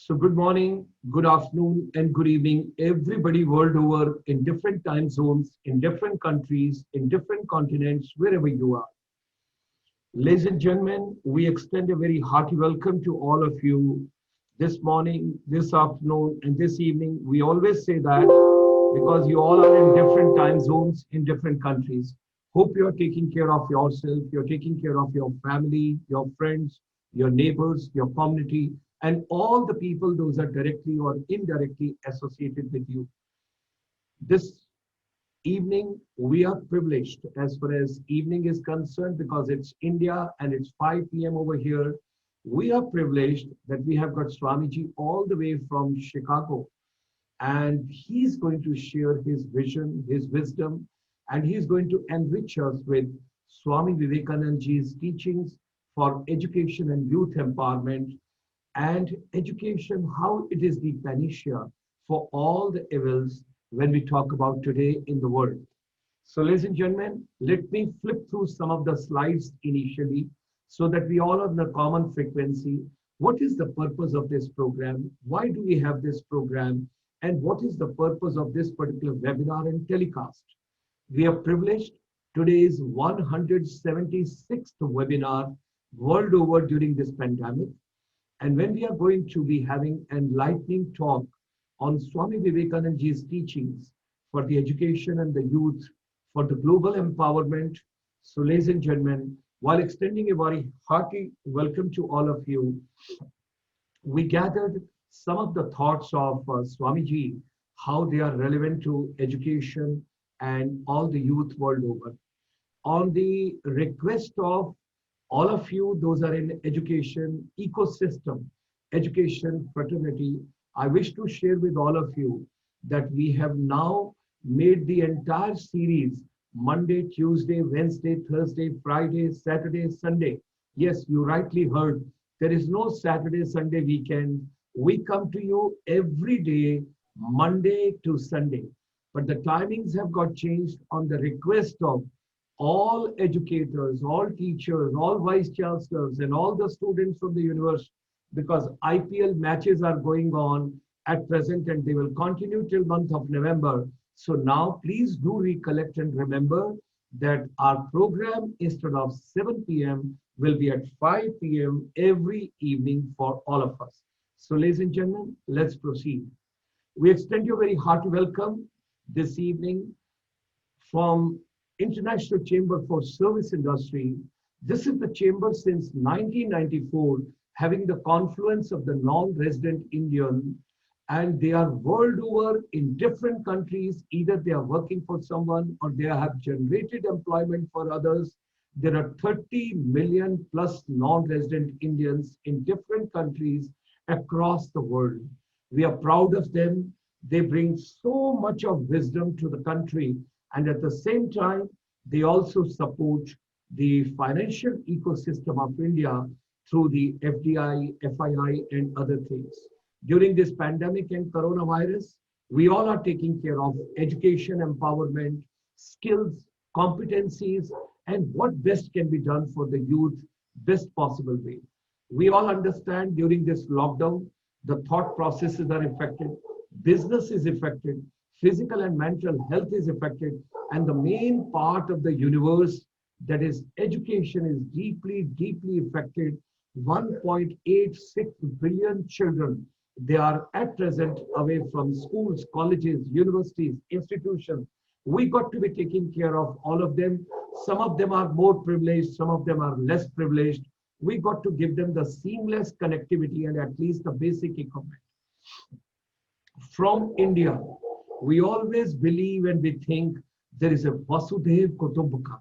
So good morning, good afternoon, and good evening, everybody world over in different time zones, in different countries, in different continents, wherever you are. Ladies and gentlemen, we extend a very hearty welcome to all of you this morning, this afternoon, and this evening. We always say that because you all are in different time zones, in different countries. Hope you are taking care of yourself, you're taking care of your family, your friends, your neighbors, your community, and all the people those are directly or indirectly associated with you. This evening, we are privileged as far as evening is concerned because it's India and it's 5 p.m. over here. We are privileged that we have got Swamiji all the way from Chicago, and he's going to share his vision, his wisdom, and he's going to enrich us with Swami Vivekananda's teachings for education and youth empowerment, and education, how it is the panacea for all the evils when we talk about today in the world. So ladies and gentlemen, let me flip through some of the slides initially so that we all have the common frequency. What is the purpose of this program? Why do we have this program? And what is the purpose of this particular webinar and telecast? We are privileged. Today is 176th webinar world over during this pandemic. And when we are going to be having enlightening talk on Swami Vivekananda's teachings for the education and the youth, for the global empowerment. So ladies and gentlemen, while extending a very hearty welcome to all of you, we gathered some of the thoughts of Swamiji, how they are relevant to education and all the youth world over. On the request of all of you, those are in education ecosystem, education fraternity, I wish to share with all of you that we have now made the entire series Monday, Tuesday, Wednesday, Thursday, Friday, Saturday, Sunday. Yes, you rightly heard. There is no Saturday, Sunday weekend. We come to you every day, Monday to Sunday. But the timings have got changed on the request of all educators, all teachers, all vice chancellors, and all the students from the university, because IPL matches are going on at present and they will continue till month of November. So now please do recollect and remember that our program instead of 7 p.m. will be at 5 p.m. every evening for all of us. So ladies and gentlemen, let's proceed. We extend you a very hearty welcome this evening from International Chamber for Service Industry. This is the chamber since 1994, having the confluence of the non-resident Indian, and they are world over in different countries. Either they are working for someone or they have generated employment for others. There are 30 million plus non-resident Indians in different countries across the world. We are proud of them. They bring so much of wisdom to the country, and at the same time, they also support the financial ecosystem of India through the FDI, FII, and other things. During this pandemic and coronavirus, we all are taking care of education, empowerment, skills, competencies, and what best can be done for the youth, best possible way. We all understand during this lockdown, the thought processes are affected, business is affected, physical and mental health is affected, and the main part of the universe, that is education, is deeply, deeply affected. 1.86 billion children, they are at present away from schools, colleges, universities, institutions. We got to be taking care of all of them. Some of them are more privileged, some of them are less privileged. We got to give them the seamless connectivity and at least the basic equipment. From India, we always believe and we think there is a Vasudhaiv Kutumbakam.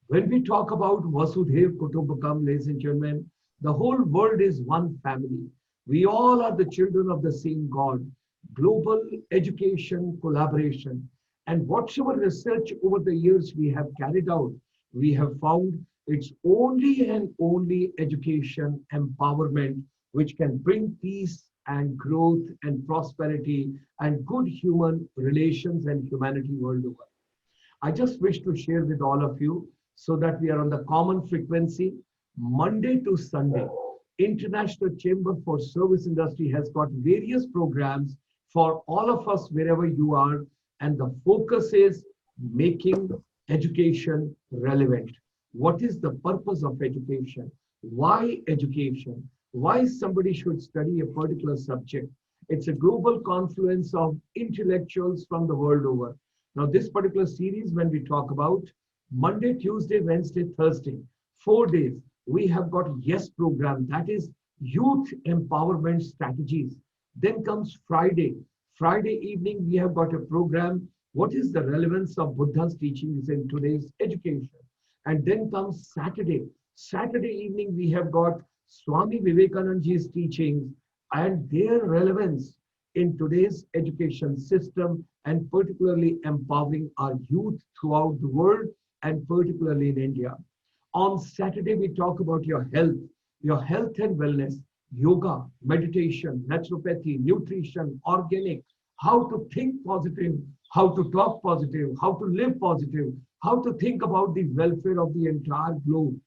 When we talk about Vasudhaiv Kutumbakam, ladies and gentlemen, the whole world is one family. We all are the children of the same God. Global education, collaboration. And whatever research over the years we have carried out, we have found it's only and only education, empowerment, which can bring peace and growth and prosperity and good human relations and humanity world over. I just wish to share with all of you so that we are on the common frequency, Monday to Sunday. International Chamber for Service Industry has got various programs for all of us wherever you are. And the focus is making education relevant. What is the purpose of education? Why education? Why somebody should study a particular subject? It's a global confluence of intellectuals from the world over. Now, this particular series, when we talk about Monday, Tuesday, Wednesday, Thursday, 4 days, we have got YES program, that is youth empowerment strategies. Then comes Friday. Friday evening, we have got a program. What is the relevance of Buddha's teachings in today's education? And then comes Saturday. Saturday evening, we have got Swami Vivekananda's teachings and their relevance in today's education system, and particularly empowering our youth throughout the world and particularly in India. On Saturday, we talk about your health and wellness, yoga, meditation, naturopathy, nutrition, organic, how to think positive, how to talk positive, how to live positive, how to think about the welfare of the entire globe.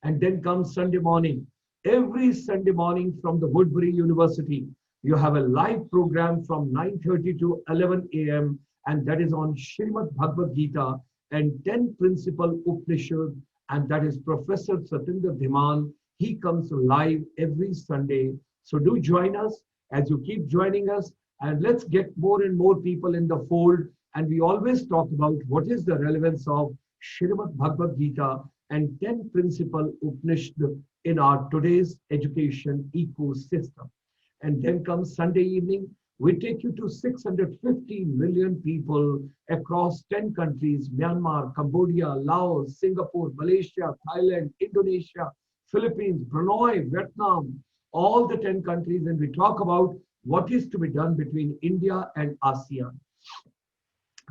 And then comes Sunday morning. Every Sunday morning from the Woodbury University, you have a live program from 9:30 to 11 a.m. and that is on Srimad Bhagavad Gita and 10 principal Upanishad, and that is Professor Satinder Dhiman. He comes live every Sunday. So do join us as you keep joining us, and let's get more and more people in the fold. And we always talk about what is the relevance of Srimad Bhagavad Gita and 10 principal Upanishad in our today's education ecosystem. And then comes Sunday evening, we take you to 650 million people across 10 countries, Myanmar, Cambodia, Laos, Singapore, Malaysia, Thailand, Indonesia, Philippines, Brunei, Vietnam, all the 10 countries, and we talk about what is to be done between India and ASEAN.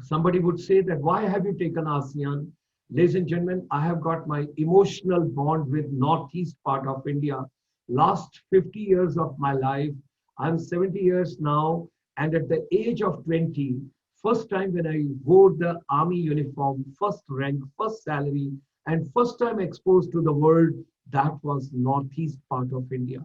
Somebody would say that, why have you taken ASEAN? Ladies and gentlemen, I have got my emotional bond with northeast part of India. Last 50 years of my life, I'm 70 years now, and at the age of 20, first time when I wore the army uniform, first rank, first salary, and first time exposed to the world, that was northeast part of India.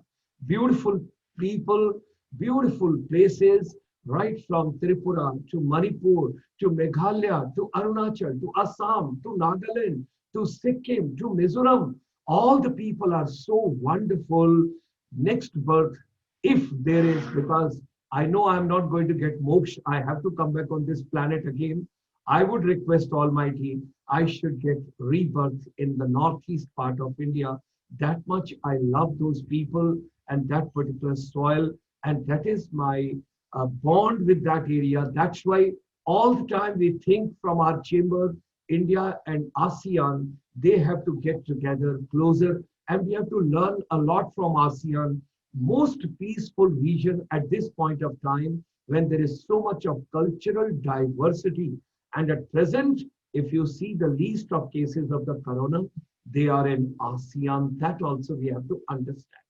Beautiful people, beautiful places, right from Tripura to Manipur, to Meghalaya, to Arunachal, to Assam, to Nagaland, to Sikkim, to Mizoram. All the people are so wonderful. Next birth, if there is, because I know I'm not going to get moksha, I have to come back on this planet again. I would request Almighty, I should get rebirth in the northeast part of India. That much I love those people and that particular soil, and that is my bond with that area. That's why all the time we think from our chamber, India and ASEAN, they have to get together closer, and we have to learn a lot from ASEAN. Most peaceful region at this point of time, when there is so much of cultural diversity. And at present, if you see the least of cases of the corona, they are in ASEAN. That also we have to understand.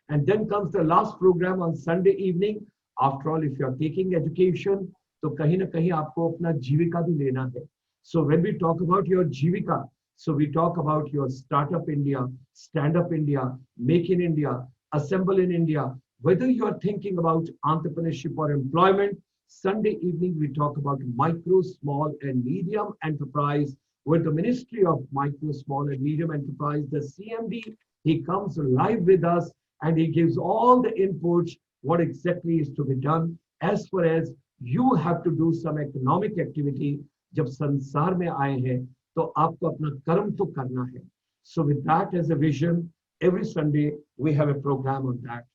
And then comes the last program on Sunday evening. After all, if you are taking education, तो कहीं ना कहीं आपको अपना जीविका भी लेना है. So when we talk about your jivika, so we talk about your startup India, stand up India, make in India, assemble in India. Whether you are thinking about entrepreneurship or employment, Sunday evening we talk about micro, small and medium enterprise, where the Ministry of Micro, Small and Medium Enterprise, the CMD, he comes live with us and he gives all the inputs, what exactly is to be done. As far as you have to do some economic activity, जब संसार में आए हैं तो आपको अपना कर्म तो करना है. So with that as a vision, every Sunday we have a program on that.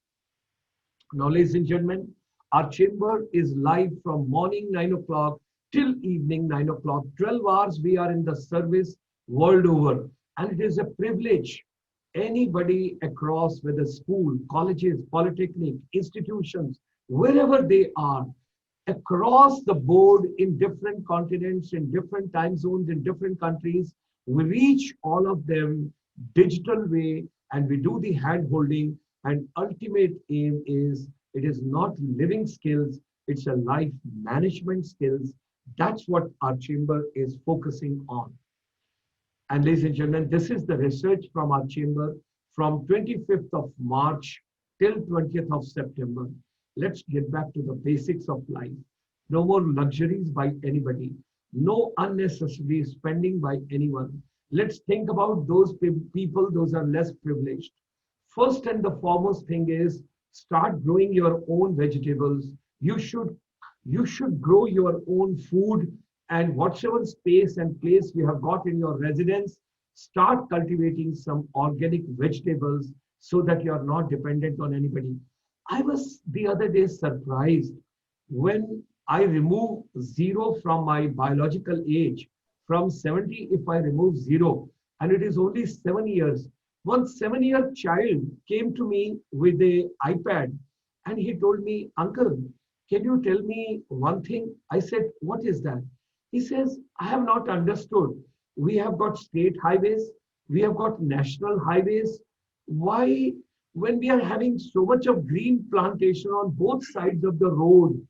Now, ladies and gentlemen, our chamber is live from morning 9 o'clock till evening 9 o'clock. 12 hours we are in the service world over, and it is a privilege. Anybody across, whether school, colleges, polytechnic, institutions, wherever they are, across the board in different continents, in different time zones, in different countries, we reach all of them digital way, and we do the hand holding, and ultimate aim is, it is not living skills, it's a life management skills. That's what our chamber is focusing on. And ladies and gentlemen, this is the research from our chamber. from 25th of March till 20th of September. Let's get back to the basics of life. No more luxuries by anybody. No unnecessary spending by anyone. Let's think about those people, those are less privileged. First and the foremost thing is start growing your own vegetables. You should grow your own food, and whatever space and place you have got in your residence, start cultivating some organic vegetables so that you are not dependent on anybody. I was the other day surprised when I remove zero from my biological age, from 70, if I remove zero, and it is only 7 years. One 7-year child came to me with a iPad and he told me, Uncle, can you tell me one thing? I said, what is that? He says, I have not understood. We have got state highways, we have got national highways. Why, when we are having so much of green plantation on both sides of the road,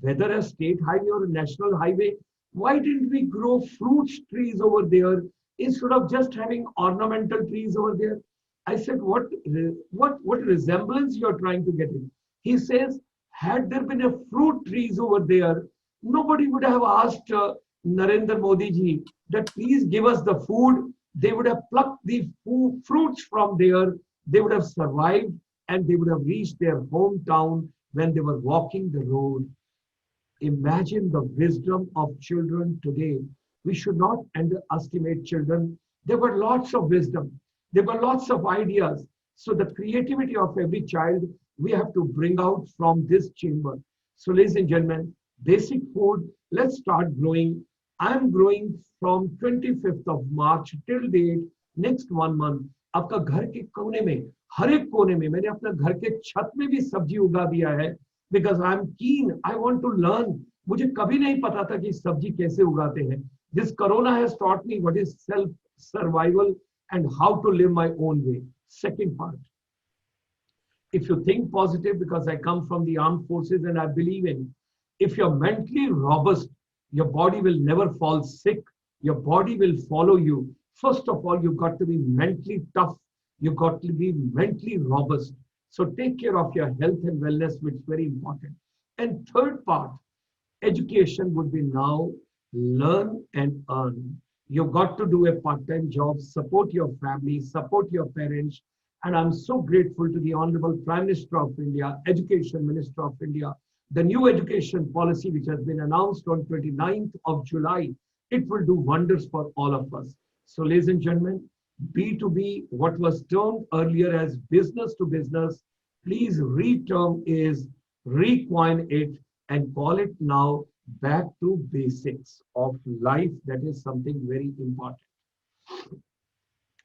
whether a state highway or a national highway, why didn't we grow fruit trees over there instead of just having ornamental trees over there? I said, what resemblance you are trying to get in? He says, had there been a fruit trees over there, nobody would have asked Narendra Modi ji that please give us the food. They would have plucked the fruits from there. They would have survived and they would have reached their hometown when they were walking the road. Imagine the wisdom of children today. We should not underestimate children. There were lots of wisdom. There were lots of ideas. So the creativity of every child, we have to bring out from this chamber. So ladies and gentlemen, basic food, let's start growing. I'm growing from 25th of March till date, next 1 month. आपका घर के कोने में, हर एक कोने में, मैंने अपना घर के छत में भी सब्जी उगा दिया है. Because I'm keen, I want to learn. मुझे कभी नहीं पता था कि सब्जी कैसे उगाते हैं. This corona has taught me what is self-survival and how to live my own way. Second part. If you think positive, because I come from the armed forces and I believe in, if you're mentally robust, your body will never fall sick. Your body will follow you. First of all, you've got to be mentally tough. You've got to be mentally robust. So take care of your health and wellness, which is very important. And third part, education would be now learn and earn. You've got to do a part-time job, support your family, support your parents. And I'm so grateful to the Honorable Prime Minister of India, Education Minister of India, the new education policy which has been announced on 29th of July. It will do wonders for all of us. So ladies and gentlemen, B2B, what was termed earlier as business to business, please reterm is, recoin it and call it now back to basics of life. That is something very important.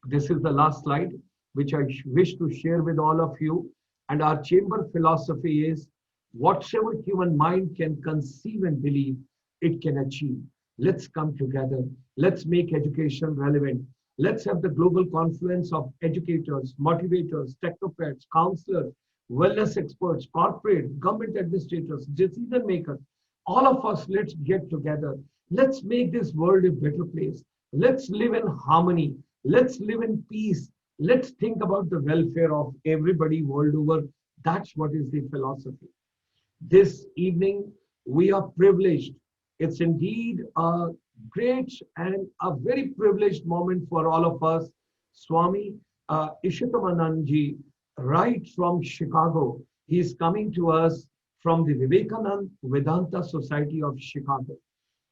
This is the last slide, which I wish to share with all of you. And our chamber philosophy is, whatever human mind can conceive and believe, it can achieve. Let's come together. Let's make education relevant. Let's have the global confluence of educators, motivators, technocrats, counselors, wellness experts, corporate, government administrators, decision makers. All of us, let's get together. Let's make this world a better place. Let's live in harmony. Let's live in peace. Let's think about the welfare of everybody world over. That's what is the philosophy. This evening, we are privileged. It's indeed a great and a very privileged moment for all of us. Swami Ishatmananda ji, right from Chicago, he is coming to us from the Vivekananda Vedanta Society of Chicago.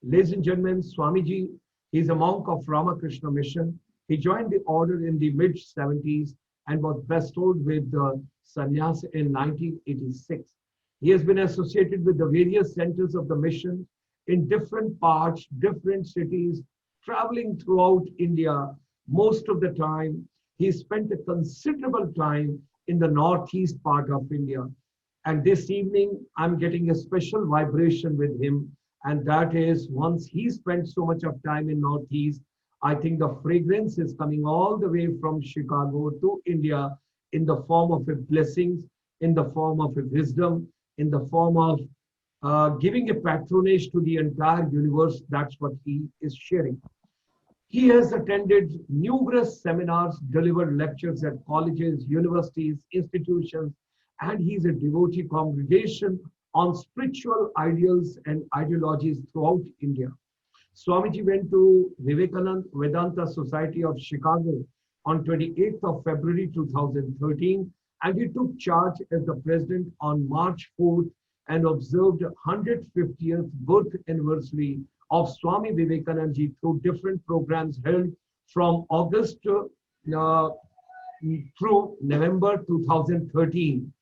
Ladies and gentlemen, Swamiji, he is a monk of Ramakrishna Mission. He joined the order in the mid-70s and was bestowed with the Sannyasa in 1986. He has been associated with the various centers of the mission in different parts, different cities, traveling throughout India. Most of the time, he spent a considerable time in the northeast part of India. And this evening, I'm getting a special vibration with him. And that is, once he spent so much of time in northeast, I think the fragrance is coming all the way from Chicago to India in the form of a blessings, in the form of a wisdom, in the form of giving a patronage to the entire universe. That's what he is sharing. He has attended numerous seminars, delivered lectures at colleges, universities, institutions, and he's a devotee congregation on spiritual ideals and ideologies throughout India. Swamiji went to Vivekananda Vedanta Society of Chicago on 28th of February 2013, and he took charge as the president on March 4th and observed 150th birth anniversary of Swami Vivekananda ji through different programs held from August through November 2013.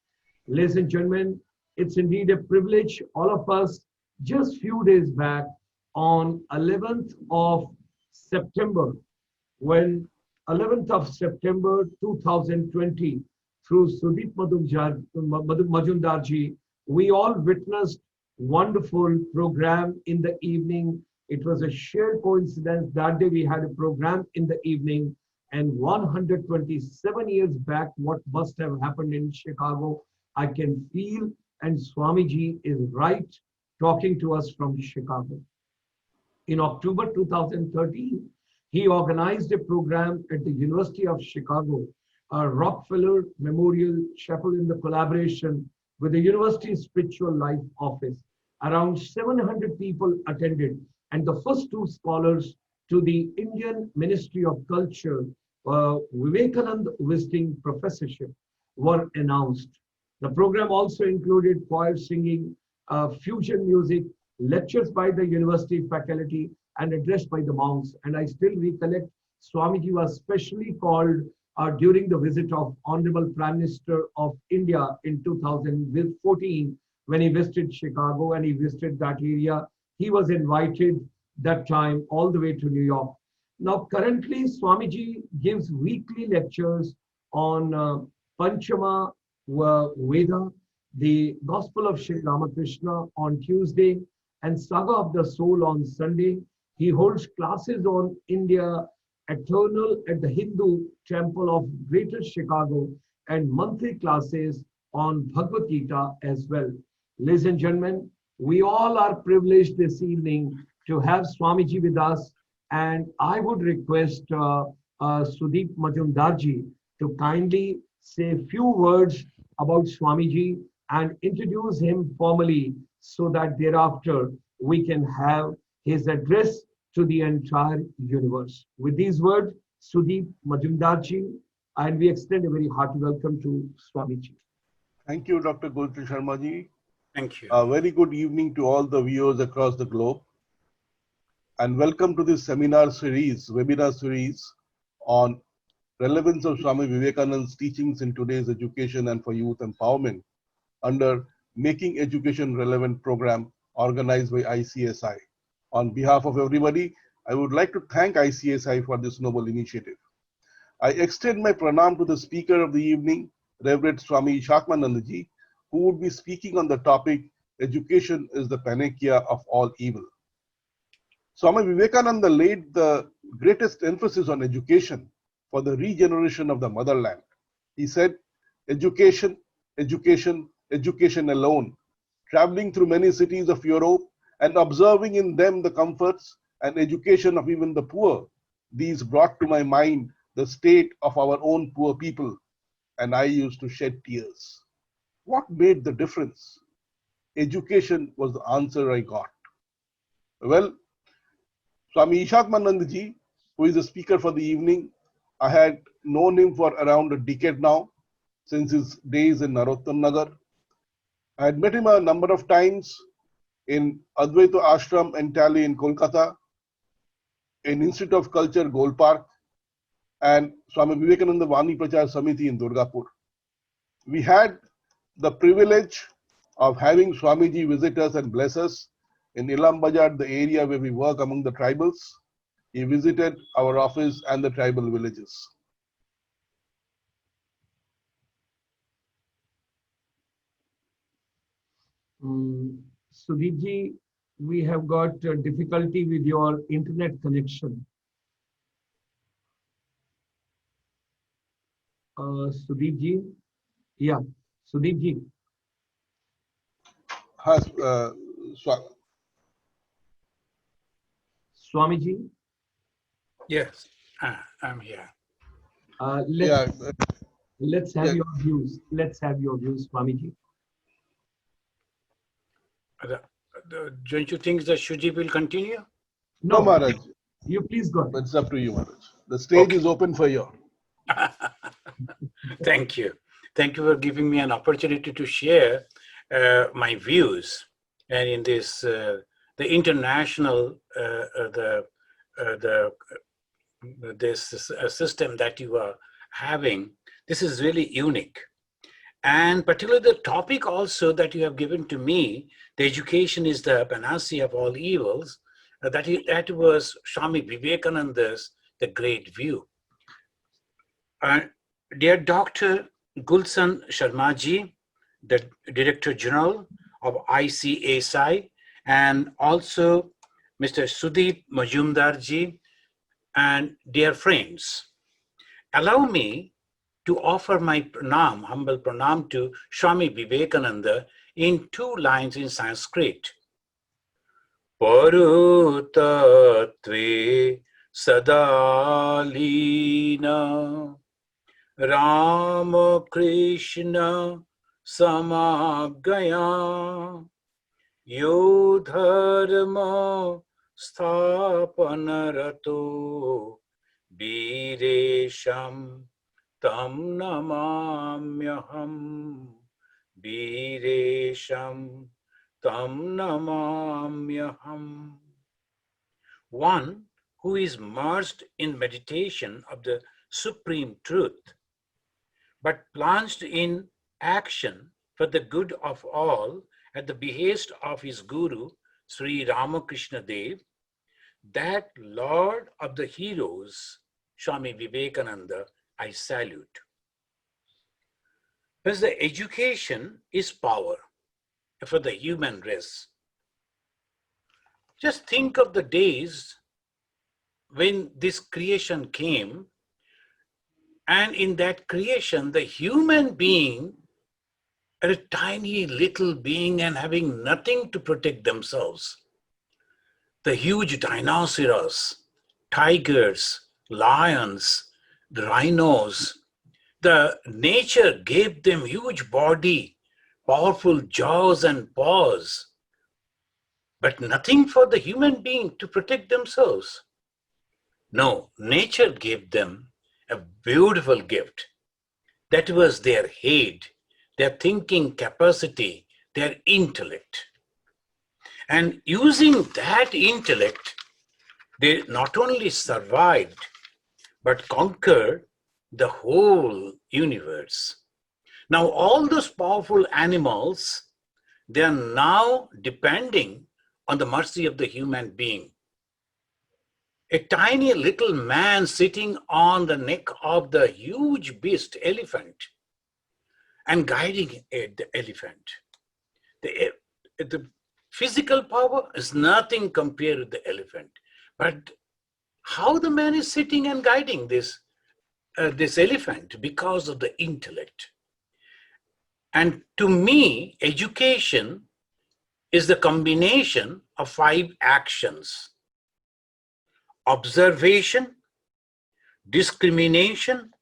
Ladies and gentlemen, it's indeed a privilege. All of us, just few days back, on 11th of September, when 11th of September 2020, through Sudip Majumdarji, we all witnessed wonderful program in the evening. It was a sheer coincidence that day we had a program in the evening, and 127 years back, what must have happened in Chicago, I can feel, and Swamiji is right talking to us from Chicago. In October 2013, he organized a program at the University of Chicago, a Rockefeller Memorial Chapel, in the collaboration with the University Spiritual Life Office. Around 700 people attended, and the first two scholars to the Indian Ministry of Culture, Vivekananda visiting professorship, were announced. The program also included choir singing, fusion music, lectures by the university faculty, and addressed by the monks. And I still recollect Swamiji was specially called during the visit of Honorable Prime Minister of India in 2014 when he visited Chicago and he visited that area. He was invited that time all the way to New York. Now, currently, Swamiji gives weekly lectures on Panchama Veda, the Gospel of Sri Ramakrishna on Tuesday, and Saga of the Soul on Sunday. He holds classes on India Eternal at the Hindu Temple of Greater Chicago and monthly classes on Bhagavad Gita as well. Ladies and gentlemen, we all are privileged this evening to have Swamiji with us, and I would request Sudip Majumdarji to kindly say a few words about Swamiji and introduce him formally so that thereafter we can have his address to the entire universe. With these words, Sudip Majumdarji, and we extend a very hearty welcome to Swamiji. Thank you, Dr. Gulti Sharmaji. Thank you. A very good evening to all the viewers across the globe. And welcome to this webinar series on relevance of Swami Vivekananda's teachings in today's education and for youth empowerment under Making Education Relevant program organized by ICSI. On behalf of everybody, I would like to thank ICSI for this noble initiative. I extend my pranam to the speaker of the evening, Relevant-Swami Ishatmananda ji, who would be speaking on the topic, Education is the Panacea of All Evil. Swami Vivekananda laid the greatest emphasis on education for the regeneration of the motherland. He said, education, education, education alone, traveling through many cities of Europe and observing in them the comforts and education of even the poor. These brought to my mind the state of our own poor people, and I used to shed tears. What made the difference? Education was the answer I got. Well, Swami Ishatmananda ji, who is the speaker for the evening, I had known him for around a decade now, since his days in Narottam Nagar. I had met him a number of times in Advaita Ashram and Tally in Kolkata, in Institute of Culture, Gold Park, and Swami Vivekananda Vani Prachar Samiti in Durgapur. We had the privilege of having Swamiji visit us and bless us in Ilam Bazar, the area where we work among the tribals. He visited our office and the tribal villages. Sudipji, we have got difficulty with your internet connection. Sudipji, yeah, Sudipji. Swamiji. Swamiji. Yes, I'm here. Let's Yeah, let's have yeah. your views. Let's have your views, Swamiji. Don't you think that Shuji will continue? No, No, Maharaj, you please go but ahead. it's up to you, Maharaj. The stage is open for you. Thank you. Thank you for giving me an opportunity to share my views. And in this, the international, this system that you are having, this is really unique. And particularly the topic also that you have given to me, the education is the panacea of all evils, that was Swami Vivekananda's the great view. Dear Dr. Gulshan Sharmaji, the Director General of ICSI, and also Mr. Sudeep Majumdarji, and dear friends, allow me to offer my pranam, humble pranam to Swami Vivekananda in 2 lines in Sanskrit. Paru tattve sadalina Ramakrishna samagaya yo dharma sthapanarato biresham tam namamyaham biresham tam namamyaham. One who is immersed in meditation of the supreme truth, but plunged in action for the good of all at the behest of his Guru, Sri Ramakrishna Dev, that Lord of the heroes, Swami Vivekananda, I salute. Because the education is power for the human race. Just think of the days when this creation came, and in that creation, the human being, a tiny little being and having nothing to protect themselves. The huge dinosaurs, tigers, lions, the rhinos, the nature gave them huge body, powerful jaws and paws, but nothing for the human being to protect themselves. No, nature gave them a beautiful gift. That was their head, their thinking capacity, their intellect. And using that intellect, they not only survived, but conquered the whole universe. Now, all those powerful animals, they are now depending on the mercy of the human being. A tiny little man sitting on the neck of the huge beast, elephant, and guiding the elephant. The physical power is nothing compared with the elephant. But how the man is sitting and guiding this elephant? Because of the intellect. And to me, education is the combination of 5 actions: observation, discrimination,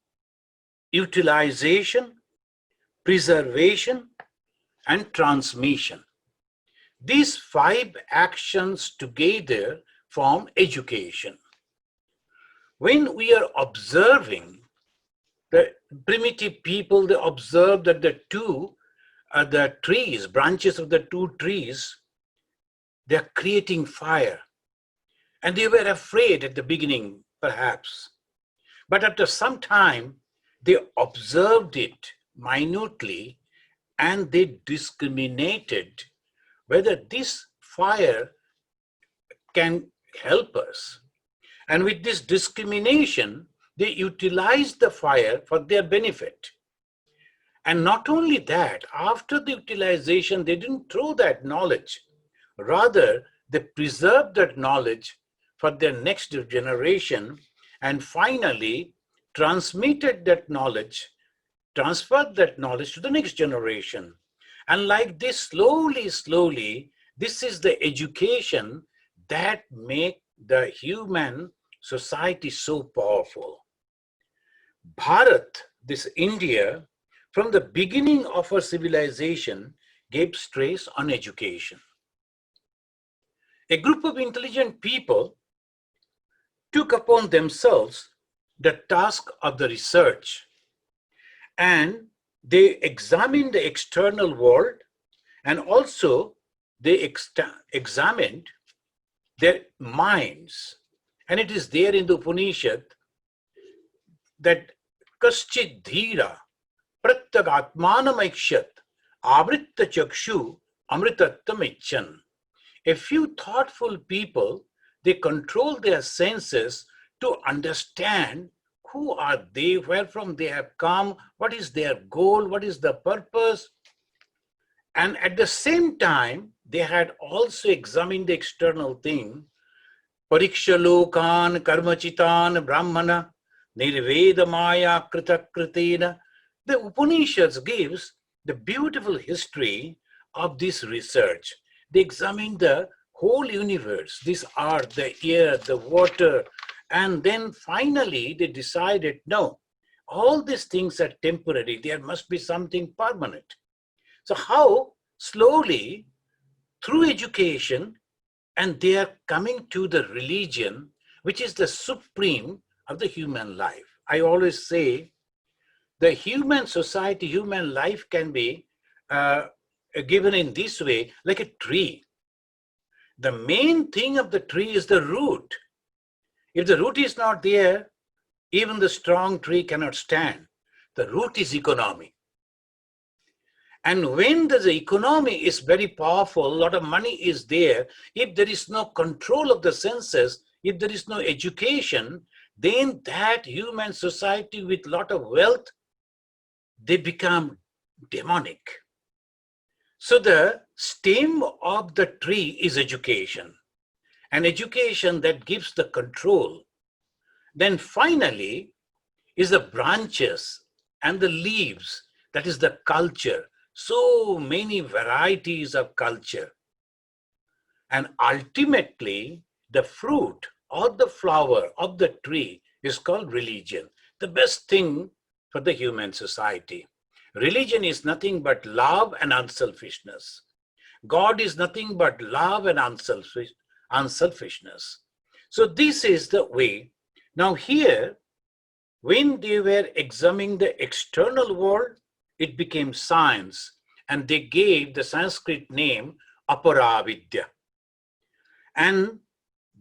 utilization, preservation, and transmission. These 5 actions together form education. When we are observing, the primitive people, they observed that the trees, branches of the 2 trees, they are creating fire. And they were afraid at the beginning, perhaps. But after some time, they observed it minutely and they discriminated whether this fire can help us. And with this discrimination, they utilized the fire for their benefit. And not only that, after the utilization, they didn't throw that knowledge. Rather, they preserved that knowledge for their next generation, and finally transmitted that knowledge, transferred that knowledge to the next generation. And like this, slowly, this is the education that make the human society so powerful. Bharat, this India, from the beginning of our civilization, gave stress on education. A group of intelligent people took upon themselves the task of the research, and they examined the external world, and also they examined their minds. And it is there in the Upanishad that kaschid dhira pratyagatmanamakshat avritta chakshu amritattam icchan. A few thoughtful people, they control their senses to understand who are they, where from they have come, what is their goal, what is the purpose. And at the same time, they had also examined the external thing. Pariksha lokan karmachitan brahmana nirveda maya kritakritena. The Upanishads gives the beautiful history of this research. They examined the whole universe, this earth, the air, the water, and then finally they decided, no, all these things are temporary. There must be something permanent. So how slowly, through education, and they are coming to the religion, which is the supreme of the human life. I always say the human society, human life can be given in this way, like a tree. The main thing of the tree is the root. If the root is not there, even the strong tree cannot stand. The root is economy. And when the economy is very powerful, a lot of money is there, if there is no control of the senses, if there is no education, then that human society with a lot of wealth, they become demonic. So the stem of the tree is education, and education that gives the control. Then finally is the branches and the leaves, that is the culture. So many varieties of culture. And ultimately, the fruit or the flower of the tree is called religion, the best thing for the human society. Religion is nothing but love and unselfishness. God is nothing but love and unselfishness. So this is the way. Now here, when they were examining the external world, it became science, and they gave the Sanskrit name Aparavidya. And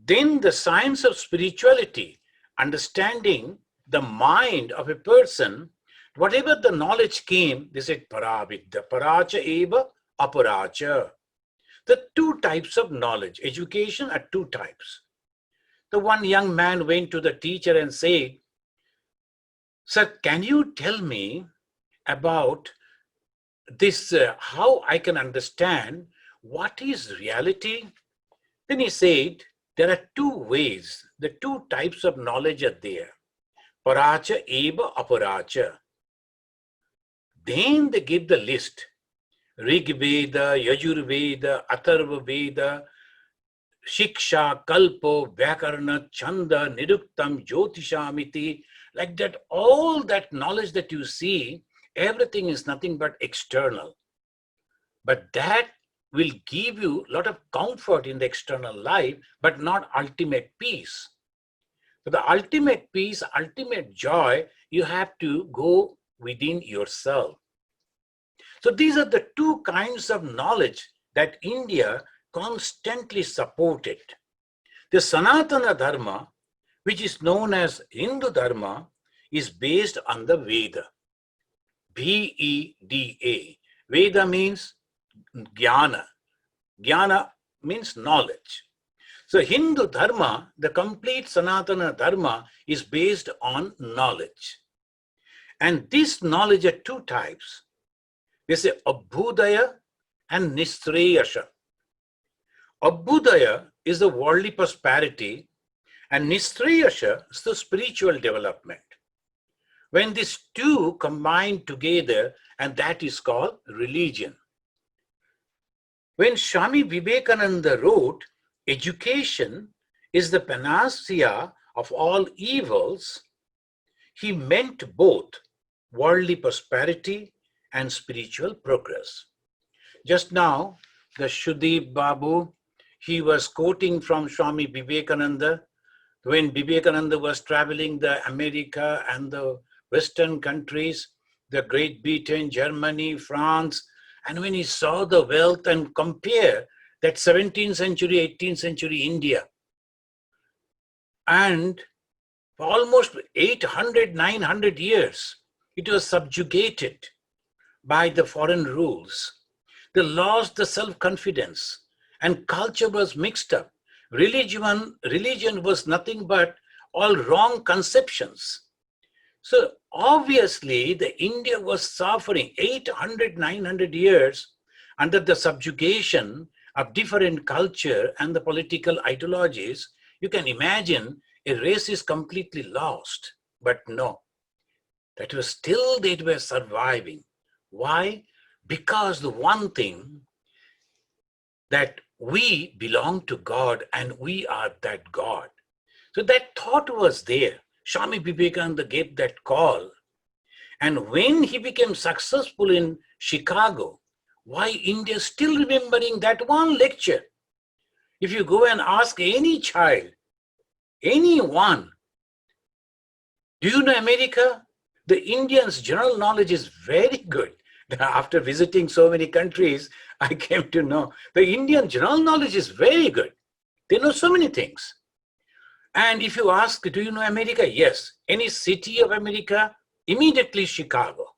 then the science of spirituality, understanding the mind of a person, whatever the knowledge came, they said Paravidya, Paracha eva Aparacha. The two types of knowledge, education are two types. The one young man went to the teacher and said, "Sir, can you tell me about this, how I can understand what is reality?" Then he said, there are two ways, the two types of knowledge are there. Paracha eva aparacha. Then they give the list. Rig Veda, Yajur Veda, Atharva Veda, Shiksha, Kalpo, Vyakarana, Chanda, Niruktam, Jyotishamiti. Like that, all that knowledge that you see, everything is nothing but external. But that will give you a lot of comfort in the external life, but not ultimate peace. For the ultimate peace, ultimate joy, you have to go within yourself. So these are the two kinds of knowledge that India constantly supported. The Sanatana Dharma, which is known as Hindu Dharma, is based on the Veda. Veda. Veda means jnana. Jnana means knowledge. So Hindu Dharma, the complete Sanatana Dharma, is based on knowledge. And this knowledge are two types. They say Abhudaya and Nishreyasha. Abhudaya is the worldly prosperity, and Nishreyasha is the spiritual development. When these two combine together, and that is called religion. When Swami Vivekananda wrote, education is the panacea of all evils, he meant both worldly prosperity and spiritual progress. Just now, the Shudeep Babu, he was quoting from Swami Vivekananda when Vivekananda was traveling the America and the Western countries, the Great Britain, Germany, France, and when he saw the wealth and compare that 17th century, 18th century India, and for almost 800, 900 years, it was subjugated by the foreign rules. They lost the self-confidence and culture was mixed up. Religion was nothing but all wrong conceptions. So obviously the India was suffering 800, 900 years under the subjugation of different culture and the political ideologies. You can imagine a race is completely lost, but no, that was still they were surviving. Why? Because the one thing that we belong to God and we are that God. So that thought was there. Swami Vivekananda gave that call. And when he became successful in Chicago, why India is still remembering that one lecture? If you go and ask any child, anyone, do you know America? The Indians' general knowledge is very good. After visiting so many countries, I came to know the Indian general knowledge is very good. They know so many things. And if you ask, do you know America? Yes. Any city of America? Immediately Chicago.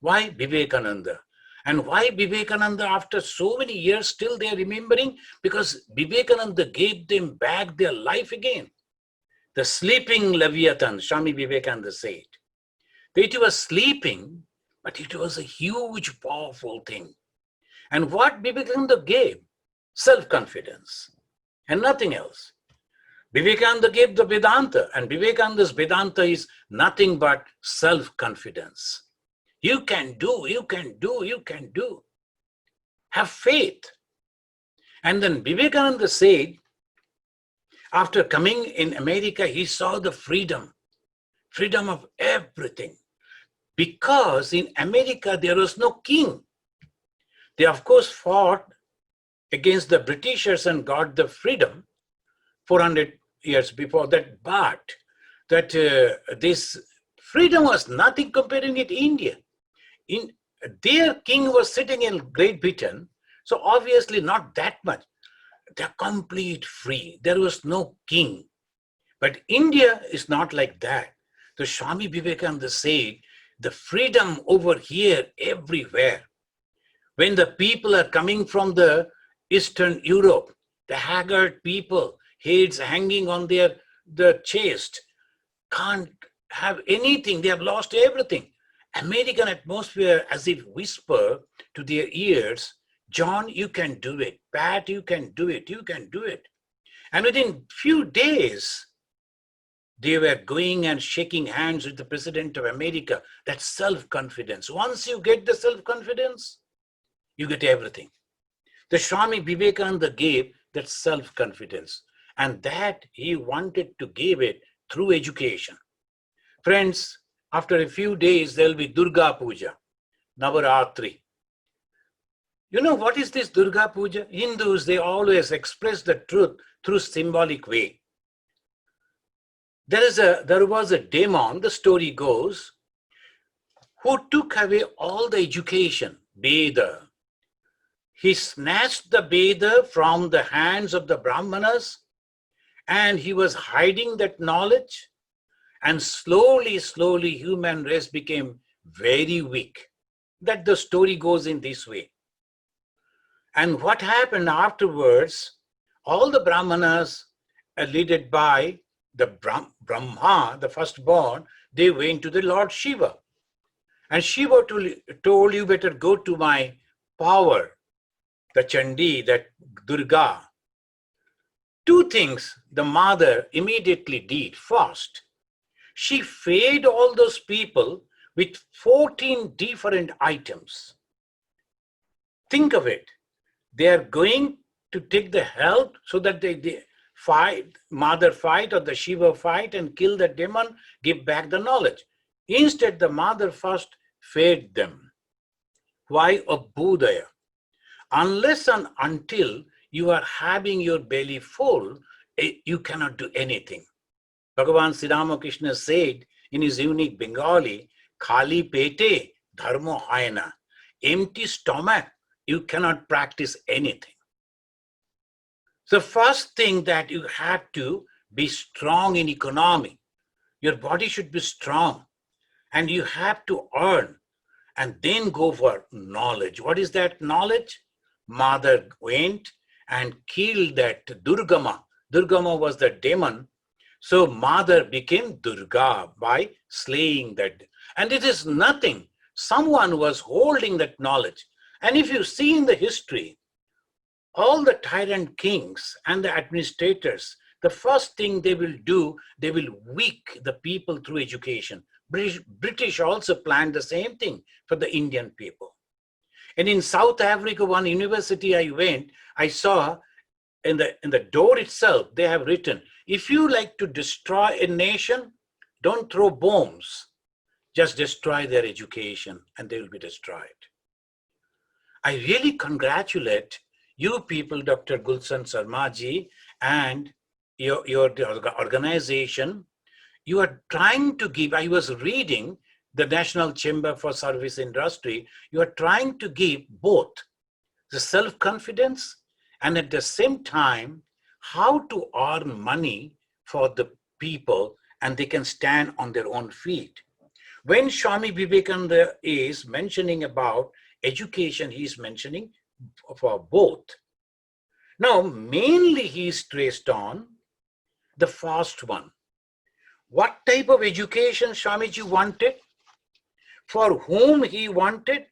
Why? Vivekananda. And why Vivekananda after so many years still they are remembering? Because Vivekananda gave them back their life again. The sleeping Leviathan, Swami Vivekananda said. That it was sleeping, but it was a huge, powerful thing. And what Vivekananda gave? Self-confidence and nothing else. Vivekananda gave the Vedanta, and Vivekananda's Vedanta is nothing but self-confidence. You can do, you can do, you can do. Have faith. And then Vivekananda said, after coming in America, he saw the freedom of everything. Because in America, there was no king. They, of course, fought against the Britishers and got the freedom 400 years before that. But that this freedom was nothing comparing it to India. Their king was sitting in Great Britain, so obviously not that much. They're complete free. There was no king. But India is not like that. So Swami Vivekananda said, the freedom over here everywhere. When the people are coming from the Eastern Europe, the haggard people, heads hanging on the chest, can't have anything. They have lost everything. American atmosphere as if whisper to their ears, John, you can do it. Pat, you can do it. You can do it. And within few days, they were going and shaking hands with the President of America. That self-confidence. Once you get the self-confidence, you get everything. The Swami Vivekananda gave that self-confidence. And that he wanted to give it through education. Friends, after a few days, there will be Durga Puja, Navaratri. You know what is this Durga Puja? Hindus, they always express the truth through symbolic way. There was a demon, the story goes, who took away all the education, Veda. He snatched the Veda from the hands of the Brahmanas and he was hiding that knowledge. And slowly, human race became very weak. That the story goes in this way. And what happened afterwards, all the Brahmanas led by the Brahma, the firstborn, they went to the Lord Shiva. And Shiva told you better go to my power, the Chandi, that Durga. Two things the mother immediately did. First, she fed all those people with 14 different items. Think of it. They are going to take the help so that they fight, mother fight or the Shiva fight and kill the demon, give back the knowledge. Instead, the mother first fed them. Why? Abhudaya. Unless and until you are having your belly full, you cannot do anything. Bhagavan Sri Ramakrishna said in his unique Bengali, Khali pete dharmo hayana. Empty stomach, you cannot practice anything. The first thing that you have to be strong in economy. Your body should be strong and you have to earn and then go for knowledge. What is that knowledge? Mother went and killed that Durgama. Durgama was the demon. So mother became Durga by slaying that. And it is nothing. Someone was holding that knowledge. And if you see in the history, all the tyrant kings and the administrators, the first thing they will do, they will weak the people through education. British also planned the same thing for the Indian people. And in South Africa, one university I went, I saw in the door itself, they have written, if you like to destroy a nation, don't throw bombs. Just destroy their education and they will be destroyed. I really congratulate you people, Dr. Gulshan Sarmaji, and your organization. You are trying to give, I was reading the National Chamber for Service Industry, you are trying to give both the self-confidence and at the same time, how to earn money for the people and they can stand on their own feet. When Swami Vivekananda is mentioning about education, he is mentioning for both. Now, mainly he is traced on the first one. What type of education Swamiji wanted, for whom he wanted,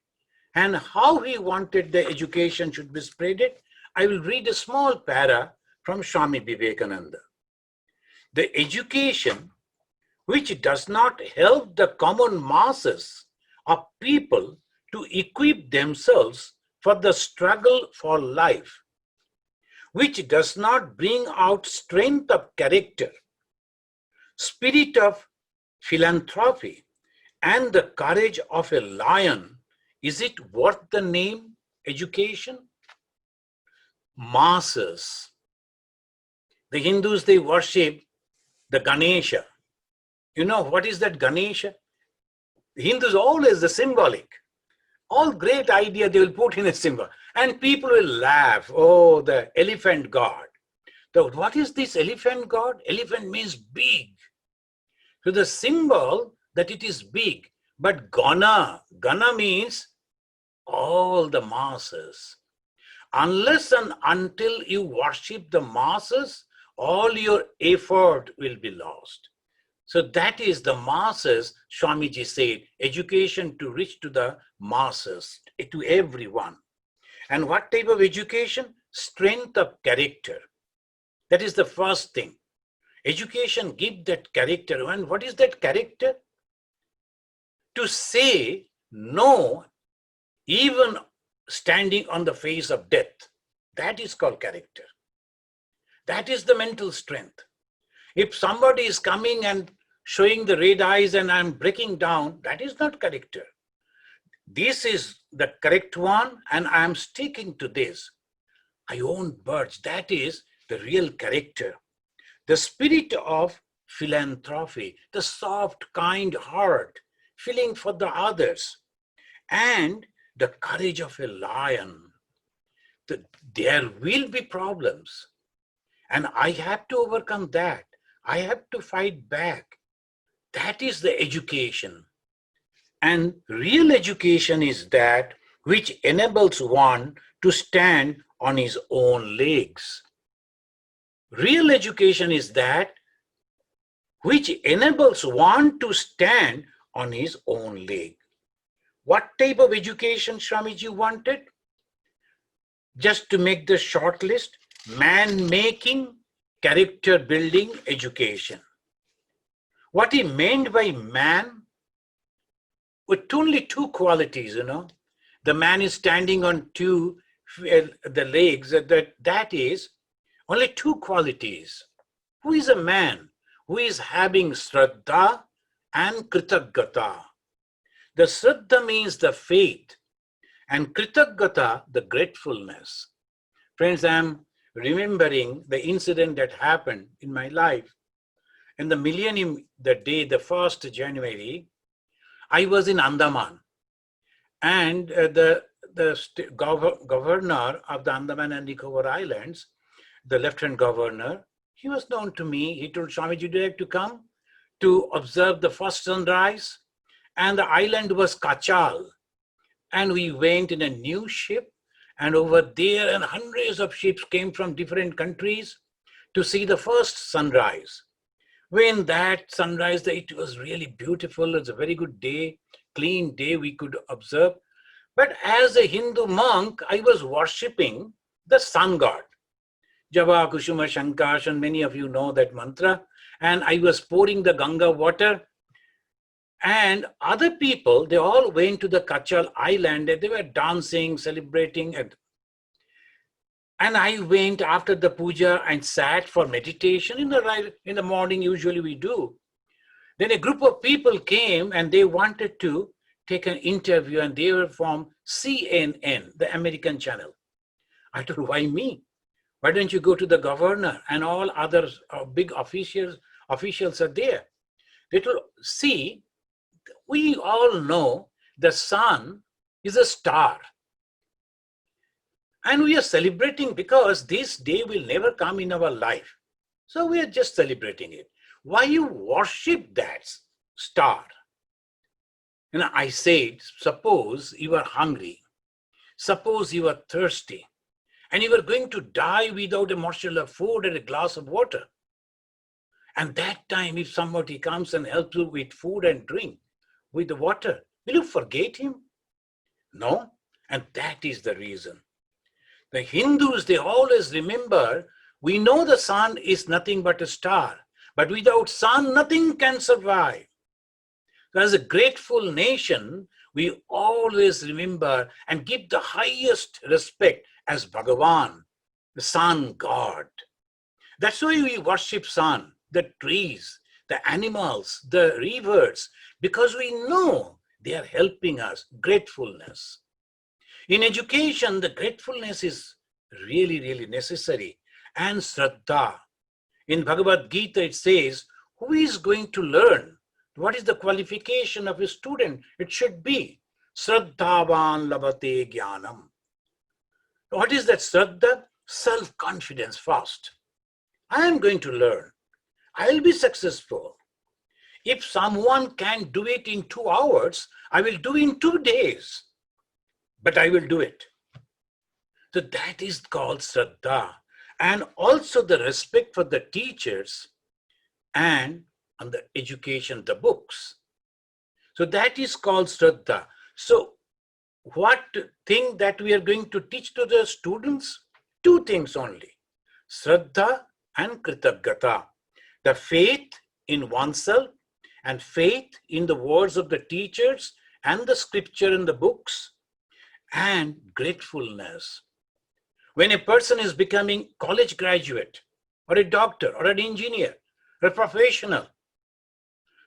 and how he wanted the education should be spreaded. I will read a small para from Swami Vivekananda. The education which does not help the common masses of people to equip themselves for the struggle for life, which does not bring out strength of character, spirit of philanthropy, and the courage of a lion, is it worth the name education? Masses. The Hindus, they worship the Ganesha. You know, what is that Ganesha? The Hindus always the symbolic. All great idea they will put in a symbol. And people will laugh, oh, the elephant god. So what is this elephant god? Elephant means big. So the symbol that it is big. But Gana means all the masses. Unless and until you worship the masses, all your effort will be lost. So that is the masses, Swamiji said, education to reach to the masses, to everyone. And what type of education? Strength of character. That is the first thing. Education gives that character. And what is that character? To say no, even standing on the face of death. That is called character. That is the mental strength. If somebody is coming and showing the red eyes and I'm breaking down, that is not character. This is the correct one and I am sticking to this. I won't budge. That is the real character. The spirit of philanthropy, the soft, kind heart, feeling for the others, and the courage of a lion. There will be problems. And I have to overcome that. I have to fight back. That is the education. And real education is that which enables one to stand on his own legs. Real education is that which enables one to stand on his own leg. What type of education Swamiji wanted? Just to make the short list, man-making, character-building education. What he meant by man, with only two qualities, you know. The man is standing on the legs, that is, Only two qualities. Who is a man who is having Shraddha and Kritagata? The Shraddha means the faith, and Kritagata, the gratefulness. Friends, I'm remembering the incident that happened in my life. In the millennium, the day, the 1st January, I was in Andaman. And the governor of the Andaman and Nicobar Islands, the Lieutenant Governor, he was known to me. He told Swamiji, would you like to come to observe the first sunrise? And the island was Kachal. And we went in a new ship. And over there, and hundreds of ships came from different countries to see the first sunrise. When that sunrise, it was really beautiful. It was a very good day, clean day we could observe. But as a Hindu monk, I was worshipping the sun god. Java, Kushuma, Shankash, and many of you know that mantra. And I was pouring the Ganga water. And other people, they all went to the Kachal island and they were dancing, celebrating. And I went after the puja and sat for meditation in the morning, usually we do. Then a group of people came and they wanted to take an interview, and they were from CNN, the American channel. I told, why me? Why don't you go to the governor and all other big officials are there? They told, see, we all know the sun is a star. And we are celebrating because this day will never come in our life. So we are just celebrating it. Why you worship that star? And I said, suppose you are hungry. Suppose you are thirsty. And you are going to die without a morsel of food and a glass of water. And that time, if somebody comes and helps you with food and drink, with the water, will you forget him? No. And that is the reason. The Hindus, they always remember, we know the sun is nothing but a star, but without sun, nothing can survive. So as a grateful nation, we always remember and give the highest respect as Bhagavan, the sun god. That's why we worship sun, the trees, the animals, the rivers, because we know they are helping us, gratefulness. In education, the gratefulness is really, really necessary. And Shraddha. In Bhagavad Gita, it says, who is going to learn? What is the qualification of a student? It should be Shraddhavan labhate jnanam. What is that Shraddha? Self-confidence first. I am going to learn. I will be successful. If someone can do it in 2 hours, I will do in 2 days. But I will do it. So that is called Shraddha. And also the respect for the teachers and on the education, the books. So that is called Shraddha. So what thing that we are going to teach to the students? 2 things only. Shraddha and Kritagata. The faith in oneself and faith in the words of the teachers and the scripture and the books, and gratefulness. When a person is becoming college graduate or a doctor or an engineer or a professional,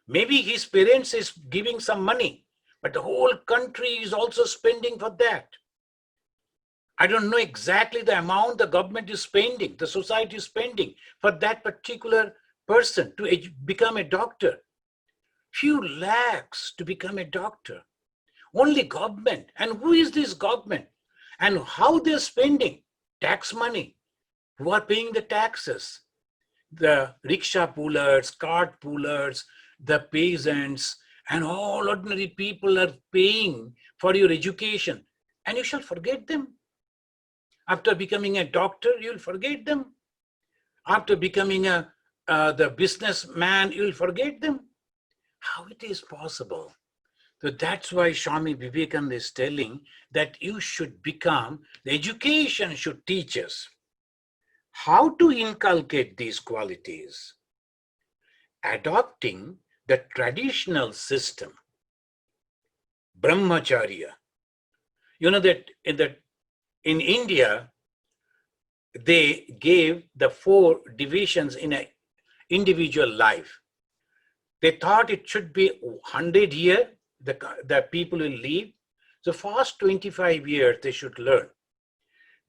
maybe his parents is giving some money, but the whole country is also spending for that. I don't know exactly the amount the government is spending, the society is spending for that particular person to become a doctor. Few lakhs to become a doctor. Only government. And who is this government? And how they're spending tax money? Who are paying the taxes? The rickshaw pullers, cart pullers, the peasants, and all ordinary people are paying for your education. And you shall forget them. After becoming a doctor, you'll forget them. After becoming the businessman, you'll forget them. How it is possible? So that's why Swami Vivekananda is telling that you should become, the education should teach us how to inculcate these qualities. Adopting the traditional system, brahmacharya. You know that in India, they gave the 4 divisions in an individual life. They thought it should be 100 years, the people will live. So first 25 years, they should learn.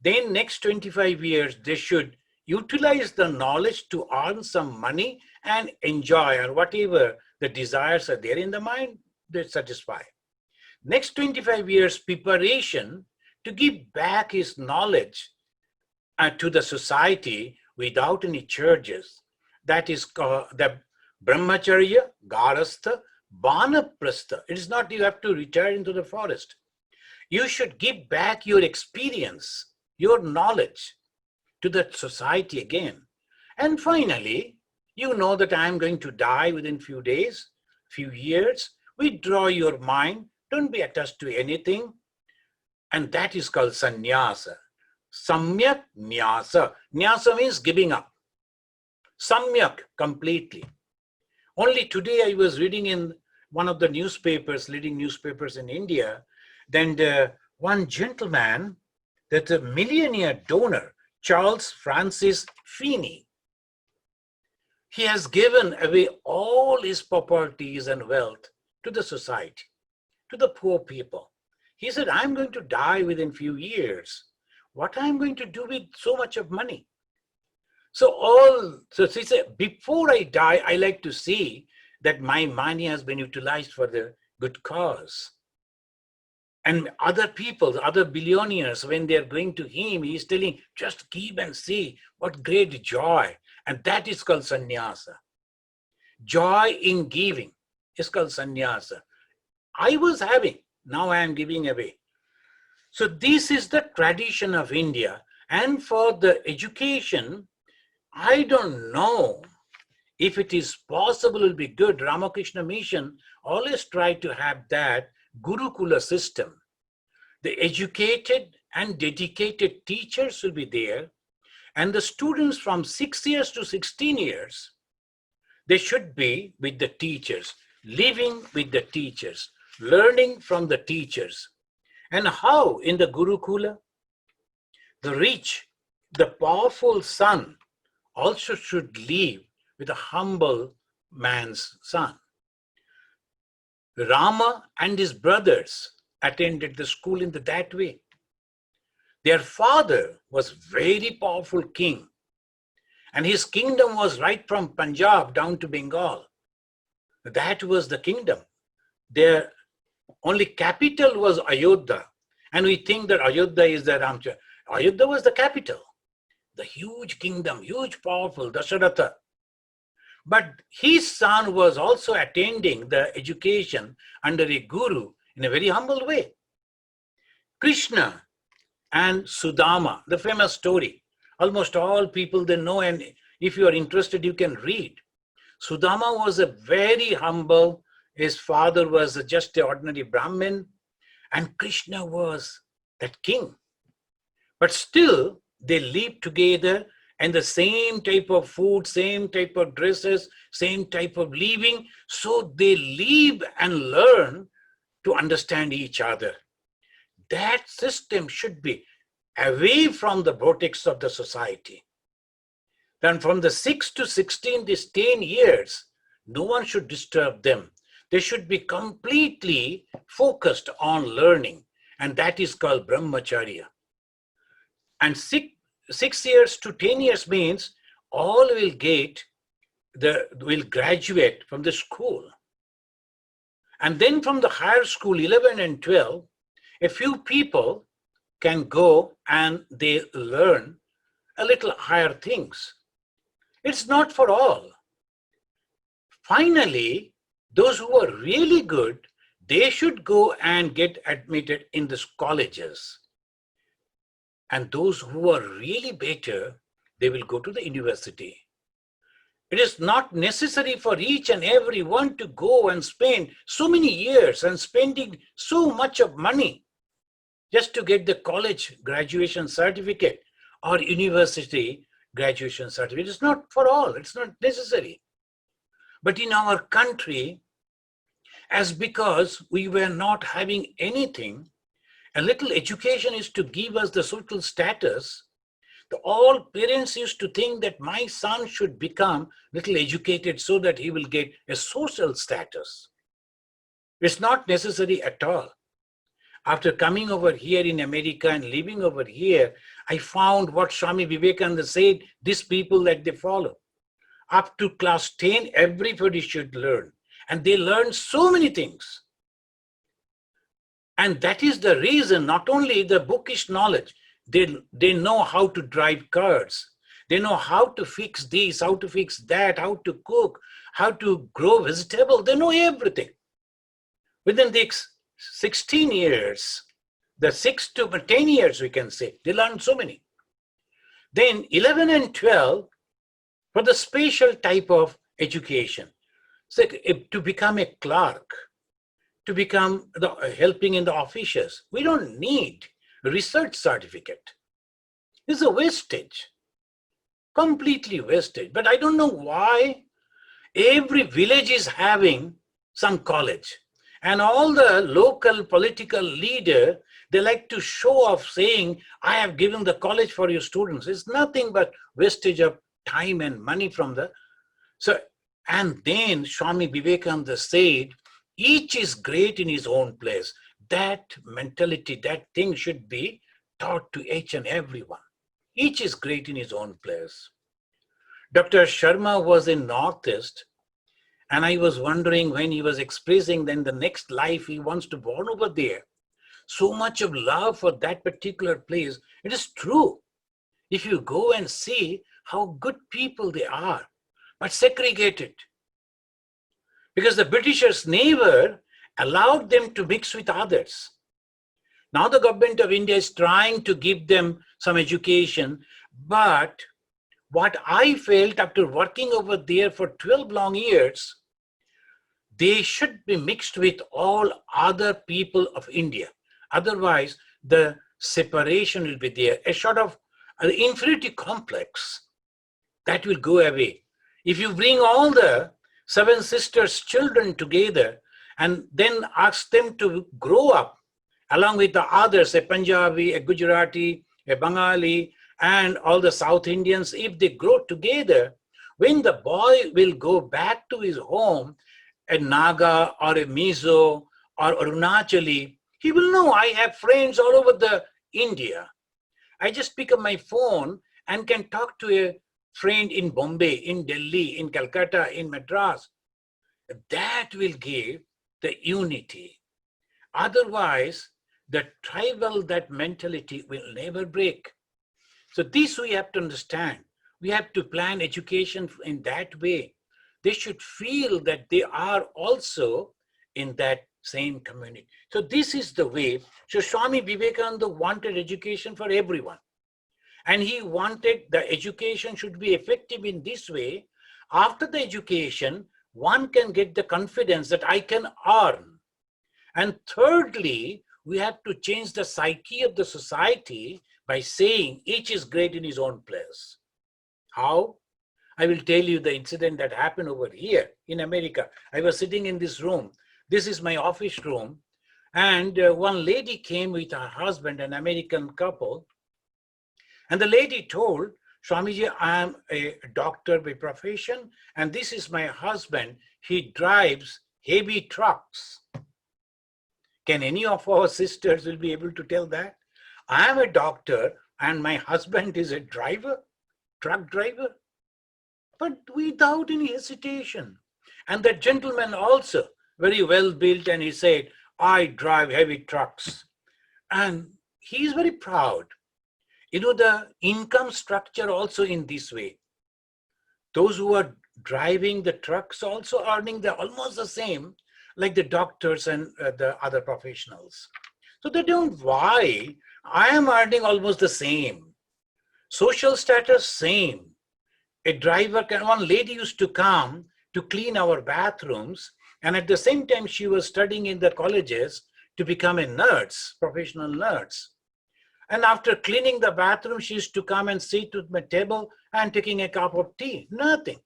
Then next 25 years, they should utilize the knowledge to earn some money and enjoy, or whatever the desires are there in the mind, they satisfy. Next 25 years, preparation to give back his knowledge to the society without any charges. That is called the Brahmacharya, Garastha, Vanaprastha. It is not you have to retire into the forest. You should give back your experience, your knowledge to the society again. And finally, you know that I am going to die within few days, few years. Withdraw your mind. Don't be attached to anything. And that is called sannyasa. Samyak nyasa. Nyasa means giving up. Samyak, completely. Only today I was reading in one of the newspapers, leading newspapers in India, then one gentleman, that's a millionaire donor, Charles Francis Feeney. He has given away all his properties and wealth to the society, to the poor people. He said, I'm going to die within few years. What I'm going to do with so much of money? So he said, before I die, I like to see that my money has been utilized for the good cause. And other people, other billionaires, when they're going to him, he's telling, just give and see what great joy. And that is called sannyasa. Joy in giving is called sannyasa. I was having, now I am giving away. So this is the tradition of India. And for the education, I don't know if it is possible, it will be good. Ramakrishna Mission always try to have that Gurukula system. The educated and dedicated teachers will be there, and the students from 6 years to 16 years, they should be with the teachers, living with the teachers, learning from the teachers. And how in the Gurukula? The rich, the powerful son also should live with a humble man's son. Rama and his brothers attended the school in that way. Their father was very powerful king, and his kingdom was right from Punjab down to Bengal. That was the kingdom. Their only capital was Ayodhya, and we think that Ayodhya is the Ramchandra. Ayodhya was the capital, the huge kingdom, huge powerful Dasharatha. But his son was also attending the education under a guru in a very humble way. Krishna and Sudama, the famous story. Almost all people they know, and if you are interested, you can read. Sudama was a very humble, his father was just an ordinary Brahmin, and Krishna was that king. But still, they lived together, and the same type of food, same type of dresses, same type of living. So they live and learn to understand each other. That system should be away from the vortex of the society. Then from the 6 to 16, these 10 years, no one should disturb them. They should be completely focused on learning, and that is called brahmacharya. And 6 years to 10 years means all will graduate from the school. And then from the higher school, 11 and 12, a few people can go and they learn a little higher things. It's not for all. Finally, those who are really good, they should go and get admitted in the colleges. And those who are really better, they will go to the university. It is not necessary for each and every one to go and spend so many years and spending so much of money just to get the college graduation certificate or university graduation certificate. It's not for all, it's not necessary. But in our country, as because we were not having anything, a little education is to give us the social status. All parents used to think that my son should become little educated so that he will get a social status. It's not necessary at all. After coming over here in America and living over here, I found what Swami Vivekananda said, these people that they follow. Up to class 10, everybody should learn. And they learn so many things. And that is the reason, not only the bookish knowledge, they know how to drive cars. They know how to fix this, how to fix that, how to cook, how to grow vegetable. They know everything. Within the 16 years, the 6 to 10 years, we can say, they learn so many. Then 11 and 12, for the special type of education. So to become a clerk, to become helping in the offices, we don't need a research certificate. It's a wastage, completely wastage. But I don't know why every village is having some college. And all the local political leader, they like to show off saying, I have given the college for your students. It's nothing but wastage of time and money from the... And then Swami Vivekananda said, each is great in his own place. That mentality, that thing should be taught to each and everyone. Each is great in his own place. Dr. Sharma was in Northeast, and I was wondering when he was expressing then the next life he wants to born over there. So much of love for that particular place. It is true. If you go and see how good people they are, but segregated. Because the Britishers never allowed them to mix with others. Now the government of India is trying to give them some education, but what I felt after working over there for 12 long years, they should be mixed with all other people of India. Otherwise, the separation will be there. A sort of an inferiority complex that will go away. If you bring all the 7 sisters' children together and then ask them to grow up along with the others, a Punjabi, a Gujarati, a Bengali, and all the South Indians, if they grow together, when the boy will go back to his home, a Naga or a Mizo or Arunachali, he will know I have friends all over the India. I just pick up my phone and can talk to a friend in Bombay, in Delhi, in Calcutta, in Madras. That will give the unity. Otherwise, the tribal, that mentality will never break. So this we have to understand. We have to plan education in that way. They should feel that they are also in that same community. So this is the way. So Swami Vivekananda wanted education for everyone. And he wanted the education should be effective in this way. After the education, one can get the confidence that I can earn. And thirdly, we have to change the psyche of the society by saying each is great in his own place. How? I will tell you the incident that happened over here in America. I was sitting in this room. This is my office room. And one lady came with her husband, an American couple. And the lady told, Swamiji, I am a doctor by profession, and this is my husband. He drives heavy trucks. Can any of our sisters will be able to tell that? I am a doctor, and my husband is a driver, truck driver. But without any hesitation. And that gentleman also, very well built, and he said, I drive heavy trucks. And he is very proud. You know, the income structure also in this way. Those who are driving the trucks also earning almost the same like the doctors and the other professionals. So they don't, why? I am earning almost the same. Social status, same. A driver one lady used to come to clean our bathrooms, and at the same time she was studying in the colleges to become a nurse, professional nurse. And after cleaning the bathroom, she used to come and sit at my table and taking a cup of tea. Nothing.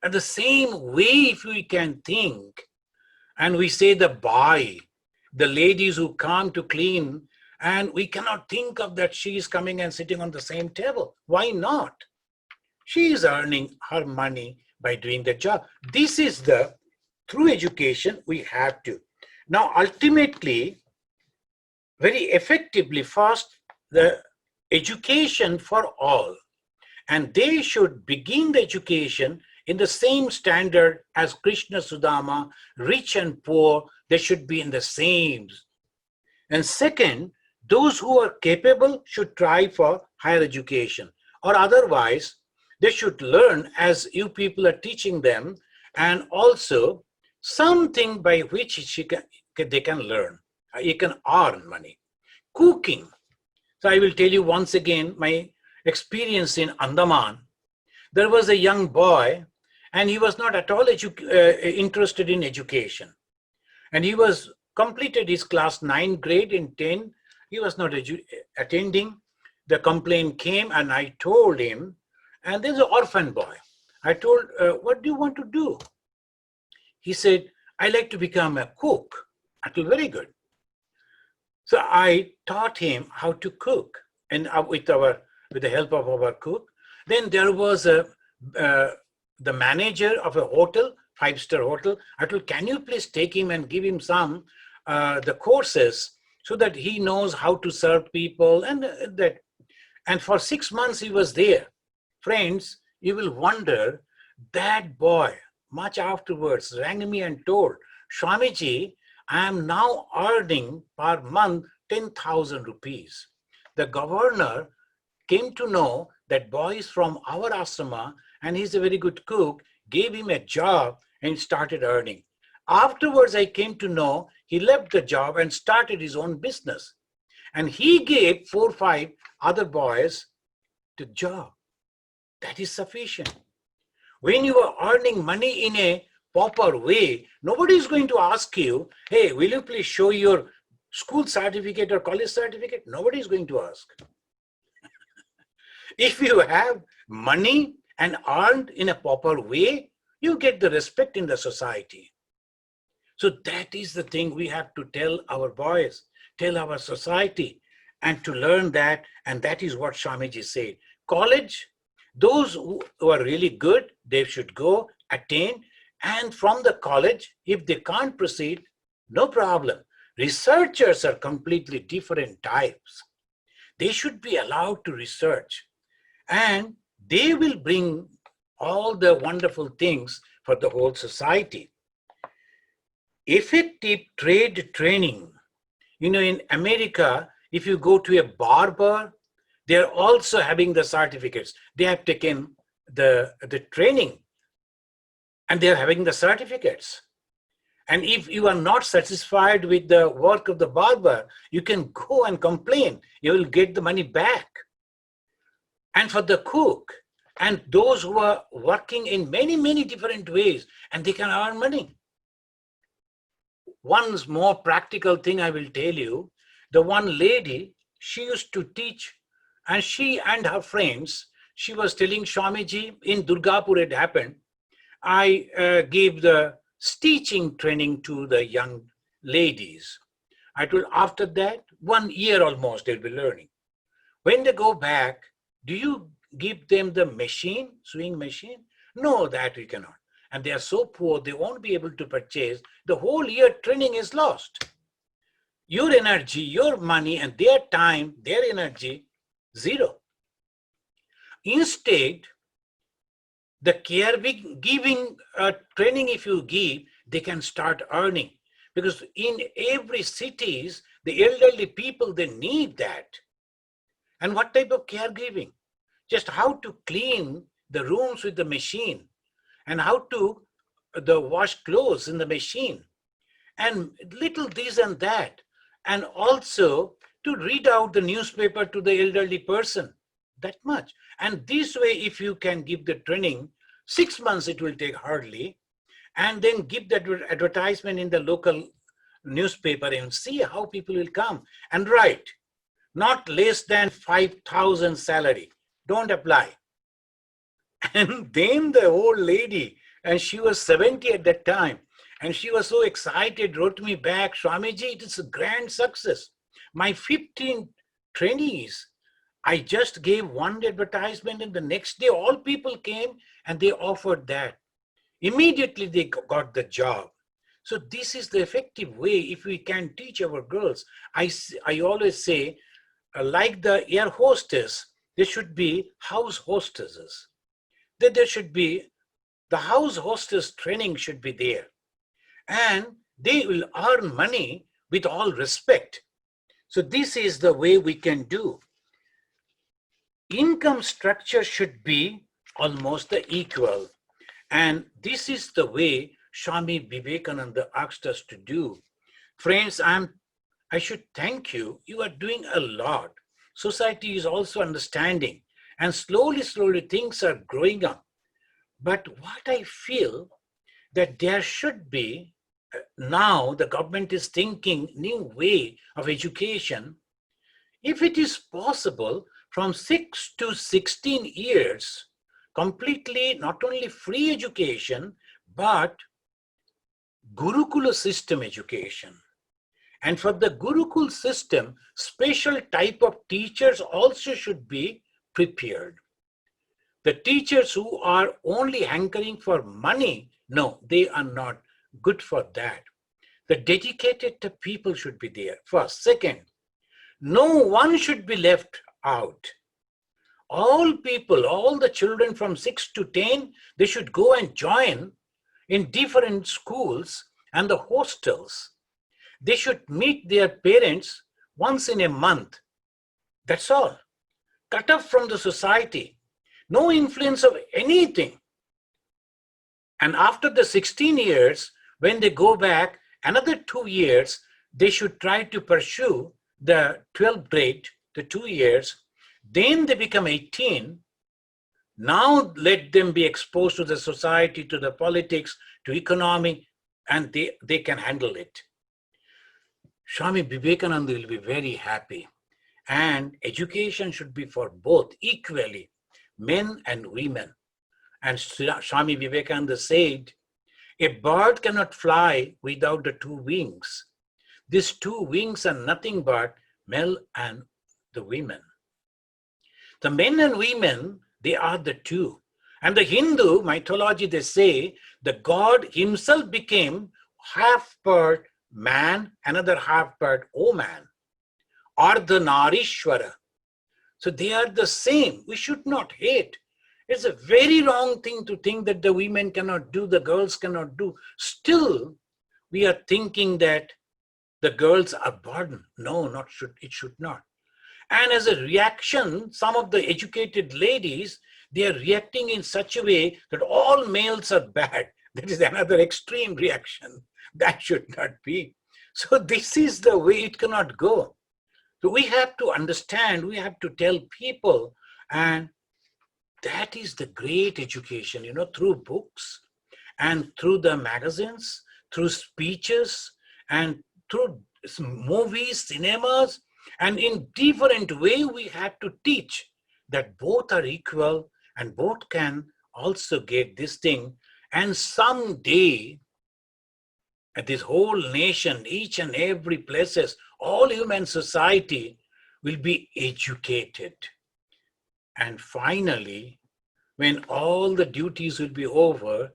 And the same way, if we can think, and we say the boy, the ladies who come to clean And we cannot think of that she is coming and sitting on the same table. Why not? She is earning her money by doing the job. This is the, through education, we have to. Now, ultimately, very effectively, first, the education for all. And they should begin the education in the same standard as Krishna Sudama, rich and poor, they should be in the same. And second, those who are capable should try for higher education, or otherwise they should learn as you people are teaching them, and also something by which they can learn. You can earn money. Cooking. So I will tell you once again my experience in Andaman. There was a young boy, and he was not at all interested in education. And he was completed his class 9 grade in 10. He was not attending. The complaint came, and I told him, and there's an orphan boy. I told, what do you want to do? He said, I like to become a cook. I told, very good. So I taught him how to cook, and with the help of our cook. Then there was the manager of a hotel, 5-star hotel. I told, can you please take him and give him some the courses so that he knows how to serve people and that. And for 6 months he was there. Friends, you will wonder, that boy, much afterwards, rang me and told, Swamiji, I am now earning per month 10,000 rupees. The governor came to know that boy is from our asrama and he's a very good cook, gave him a job and started earning. Afterwards, I came to know he left the job and started his own business. And he gave 4 or 5 other boys the job. That is sufficient. When you are earning money in a proper way, nobody is going to ask you, hey, will you please show your school certificate or college certificate? Nobody is going to ask. If you have money and earned in a proper way, you get the respect in the society. So that is the thing we have to tell our boys, tell our society, and to learn that, and that is what Swamiji said. College, those who are really good, they should go, attain, and from the college, if they can't proceed, no problem. Researchers are completely different types. They should be allowed to research, and they will bring all the wonderful things for the whole society. Effective trade training. You know, in America, if you go to a barber, they're also having the certificates. They have taken the training and they're having the certificates. And if you are not satisfied with the work of the barber, you can go and complain. You will get the money back. And for the cook and those who are working in many, many different ways, and they can earn money. One more practical thing I will tell you. The one lady, she used to teach, and she and her friends, she was telling Swamiji, in Durgapur it happened, I gave the stitching training to the young ladies. I told after that, 1 year almost they'll be learning. When they go back, do you give them the machine, sewing machine? No, that we cannot. And they are so poor, they won't be able to purchase. The whole year training is lost. Your energy, your money, and their time, their energy, zero. Instead, the caregiving training, if you give, they can start earning. Because in every cities, the elderly people, they need that. And what type of caregiving? Just how to clean the rooms with the machine, and how to wash clothes in the machine, and little this and that, and also to read out the newspaper to the elderly person, that much. And this way, if you can give the training, 6 months it will take hardly, and then give that advertisement in the local newspaper and see how people will come and write, not less than 5,000 salary, don't apply. And then the old lady, and she was 70 at that time, and she was so excited, wrote me back, Swamiji, it is a grand success. My 15 trainees, I just gave one advertisement and the next day all people came and they offered that. Immediately they got the job. So this is the effective way if we can teach our girls. I always say, like the air hostess, there should be house hostesses. That there should be, the house hostess training should be there. And they will earn money with all respect. So this is the way we can do. Income structure should be almost the equal. And this is the way Swami Vivekananda asked us to do. Friends, I should thank you. You are doing a lot. Society is also understanding. And slowly things are growing up. But what I feel that there should be, now the government is thinking new way of education. If it is possible, from 6 to 16 years, completely not only free education, but Gurukula system education. And for the Gurukul system, special type of teachers also should be prepared. The teachers who are only hankering for money, no, they are not good for that. The dedicated people should be there. First. Second, no one should be left out. All people, all the children from 6 to 10, they should go and join in different schools and the hostels. They should meet their parents once in a month. That's all. Cut off from the society. No influence of anything. And after the 16 years, when they go back, another 2 years, they should try to pursue the 12th grade, the 2 years. Then they become 18. Now let them be exposed to the society, to the politics, to economy, and they can handle it. Swami Vivekananda will be very happy. And education should be for both equally, men and women. And Swami Vivekananda said, a bird cannot fly without the two wings. These two wings are nothing but male and the women. The men and women, they are the two. And the Hindu mythology, they say, the God himself became half part man, another half part woman, Ardhanarishwara. So they are the same. We should not hate. It's a very wrong thing to think that the women cannot do, the girls cannot do. Still, we are thinking that the girls are burden. No, it should not. And as a reaction, some of the educated ladies, they are reacting in such a way that all males are bad. That is another extreme reaction. That should not be. So this is the way it cannot go. So we have to understand, we have to tell people, and that is the great education, through books and through the magazines, through speeches and through movies, cinemas, and in different way we have to teach that both are equal and both can also get this thing. And someday, this whole nation, each and every places, all human society will be educated. And finally, when all the duties will be over,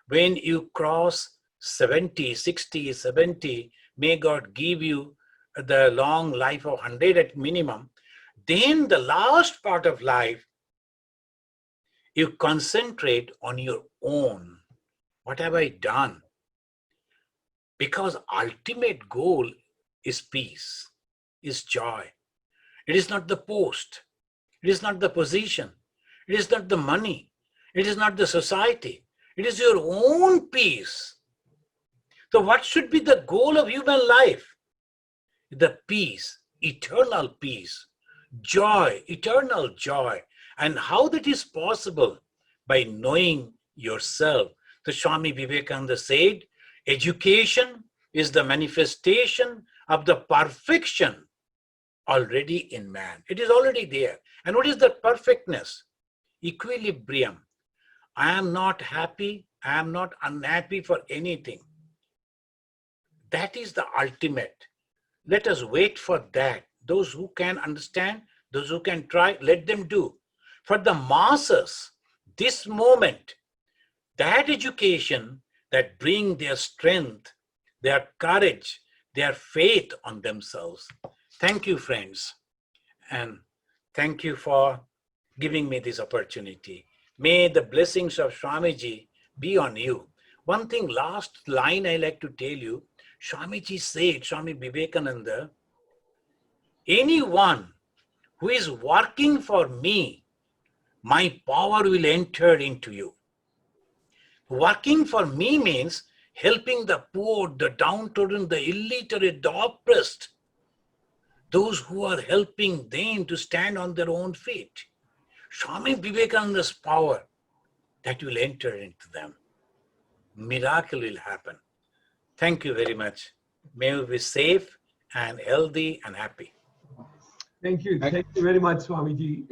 when you cross 70, 60, 70, may God give you the long life of 100 at minimum, then the last part of life, you concentrate on your own. What have I done? Because ultimate goal is peace, is joy. It is not the post. It is not the position. It is not the money. It is not the society. It is your own peace. So what should be the goal of human life? The peace, eternal peace, joy, eternal joy. And how that is possible? By knowing yourself. The Swami Vivekananda said, education is the manifestation of the perfection already in man. It is already there. And what is the perfectness? Equilibrium. I am not happy. I am not unhappy for anything. That is the ultimate. Let us wait for that. Those who can understand, those who can try, let them do. For the masses, this moment, that education that bring their strength, their courage, their faith on themselves. Thank you, friends. And thank you for giving me this opportunity. May the blessings of Swamiji be on you. One thing, last line I like to tell you, Swamiji said, Swami Vivekananda, anyone who is working for me, my power will enter into you. Working for me means helping the poor, the downtrodden, the illiterate, the oppressed, those who are helping them to stand on their own feet. Swami Vivekananda's power, that will enter into them. Miracle will happen. Thank you very much. May you be safe and healthy and happy. Thank you. Thank you very much, Swamiji.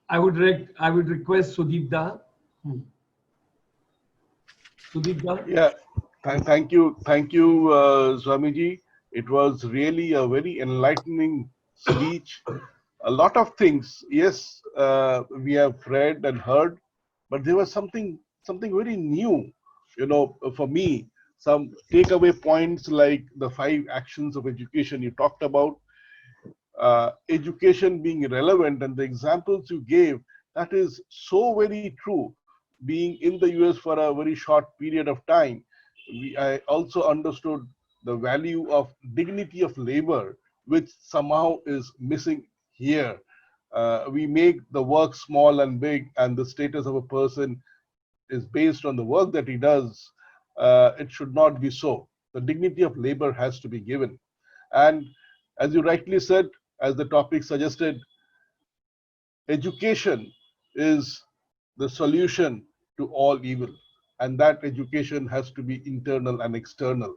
I would request Sudipda. Sudipda? Yeah, thank you, Swamiji. It was really a very enlightening speech. A lot of things, yes, we have read and heard, but there was something very new, for me. Some takeaway points like the 5 actions of education you talked about, education being relevant, and the examples you gave, that is so very true. Being in the US for a very short period of time, I also understood the value of dignity of labor, which somehow is missing here. We make the work small and big, and the status of a person is based on the work that he does. It should not be so. The dignity of labor has to be given. And as you rightly said, as the topic suggested, education is the solution to all evil, and that education has to be internal and external.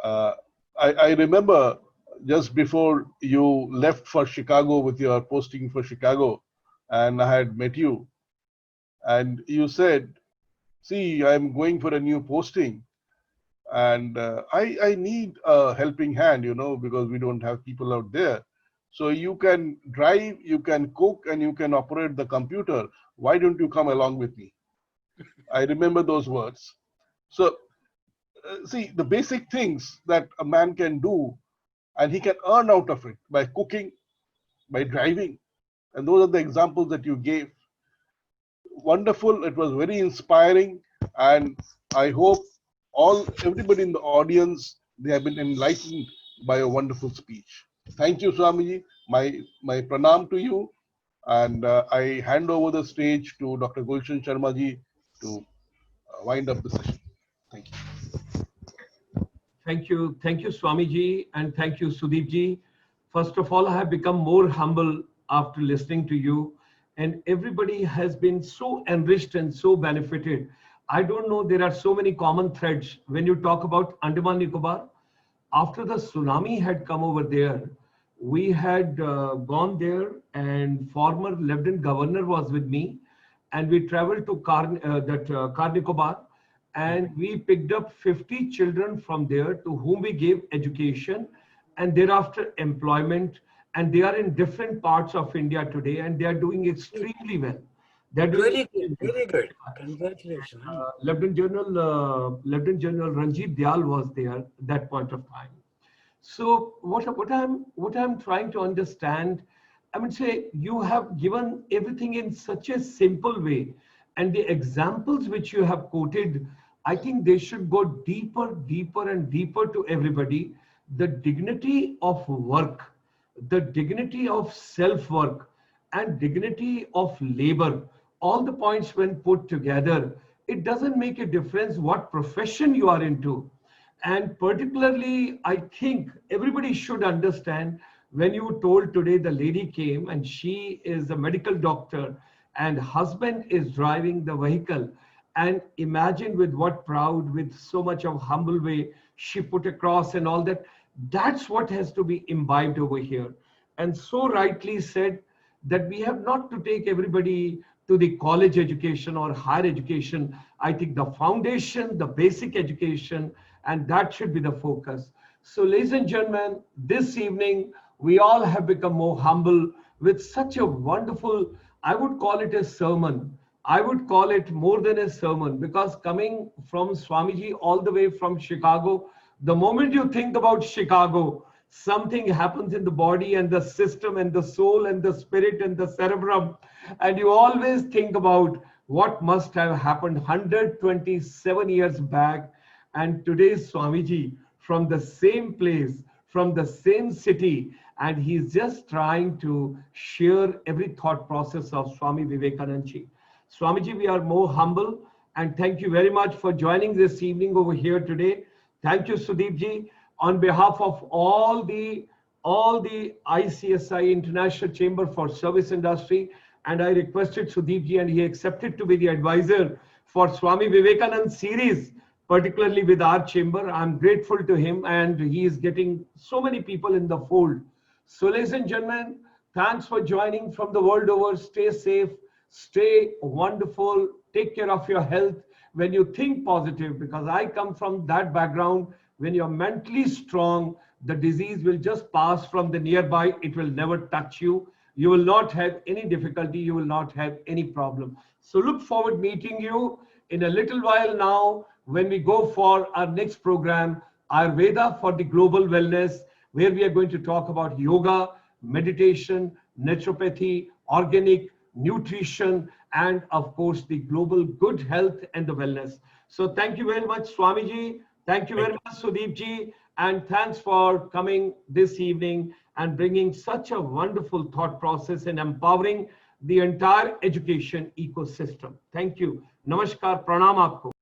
I remember just before you left for Chicago with your posting for Chicago, and I had met you, and you said, see, I'm going for a new posting, and I need a helping hand, because we don't have people out there. So you can drive, you can cook, and you can operate the computer. Why don't you come along with me? I remember those words. So see, the basic things that a man can do, and he can earn out of it by cooking, by driving. And those are the examples that you gave. Wonderful. It was very inspiring. And I hope everybody in the audience, they have been enlightened by a wonderful speech. Thank you, Swamiji. My pranam to you. And I hand over the stage to Dr. Gulshan Sharma ji to wind up the session. Thank you. Thank you, Swamiji, and thank you, Sudeepji. First of all, I have become more humble after listening to you, and everybody has been so enriched and so benefited. I don't know, there are so many common threads. When you talk about Andaman Nicobar, after the tsunami had come over there, we had gone there, and former Lieutenant Governor was with me, and we traveled to Car Nicobar, and we picked up 50 children from there to whom we gave education and thereafter employment, and they are in different parts of India today, and they are doing extremely well. They're doing very good. Congratulations. Lieutenant General Ranjit Dyal was there at that point of time. So what I'm trying to understand, I would say you have given everything in such a simple way, and the examples which you have quoted, I think they should go deeper and deeper to everybody. The dignity of work, the dignity of self-work, and dignity of labor, all the points when put together, it doesn't make a difference what profession you are into. And particularly, I think everybody should understand, when you told today the lady came and she is a medical doctor and husband is driving the vehicle, and imagine with what proud, with so much of humble way she put across and all that. That's what has to be imbibed over here. And so rightly said that we have not to take everybody to the college education or higher education. I think the foundation, the basic education, and that should be the focus. So, ladies and gentlemen, this evening we all have become more humble with such a wonderful, I would call it a sermon. I would call it more than a sermon, because coming from Swamiji all the way from Chicago, the moment you think about Chicago, something happens in the body and the system and the soul and the spirit and the cerebrum. And you always think about what must have happened 127 years back. And today's Swamiji from the same place, from the same city, and he's just trying to share every thought process of Swami Vivekananda ji. Swamiji, we are more humble, and thank you very much for joining this evening over here today. Thank you, Sudeep ji, on behalf of all the ICSI International Chamber for Service Industry. And I requested Sudeep ji, and he accepted to be the advisor for Swami Vivekananda series, particularly with our chamber. I'm grateful to him, and he is getting so many people in the fold. So, ladies and gentlemen, thanks for joining from the world over. Stay safe, stay wonderful, take care of your health. When you think positive, because I come from that background, when you're mentally strong, the disease will just pass from the nearby. It will never touch you. You will not have any difficulty. You will not have any problem. So look forward meeting you in a little while now when we go for our next program, Ayurveda for the Global Wellness, where we are going to talk about yoga, meditation, naturopathy, organic, nutrition, and of course the global good health and the wellness. So thank you very much, Swamiji. Thank you very much, Sudeep ji. And thanks for coming this evening and bringing such a wonderful thought process and empowering the entire education ecosystem. Thank you. Namaskar, pranam aapko.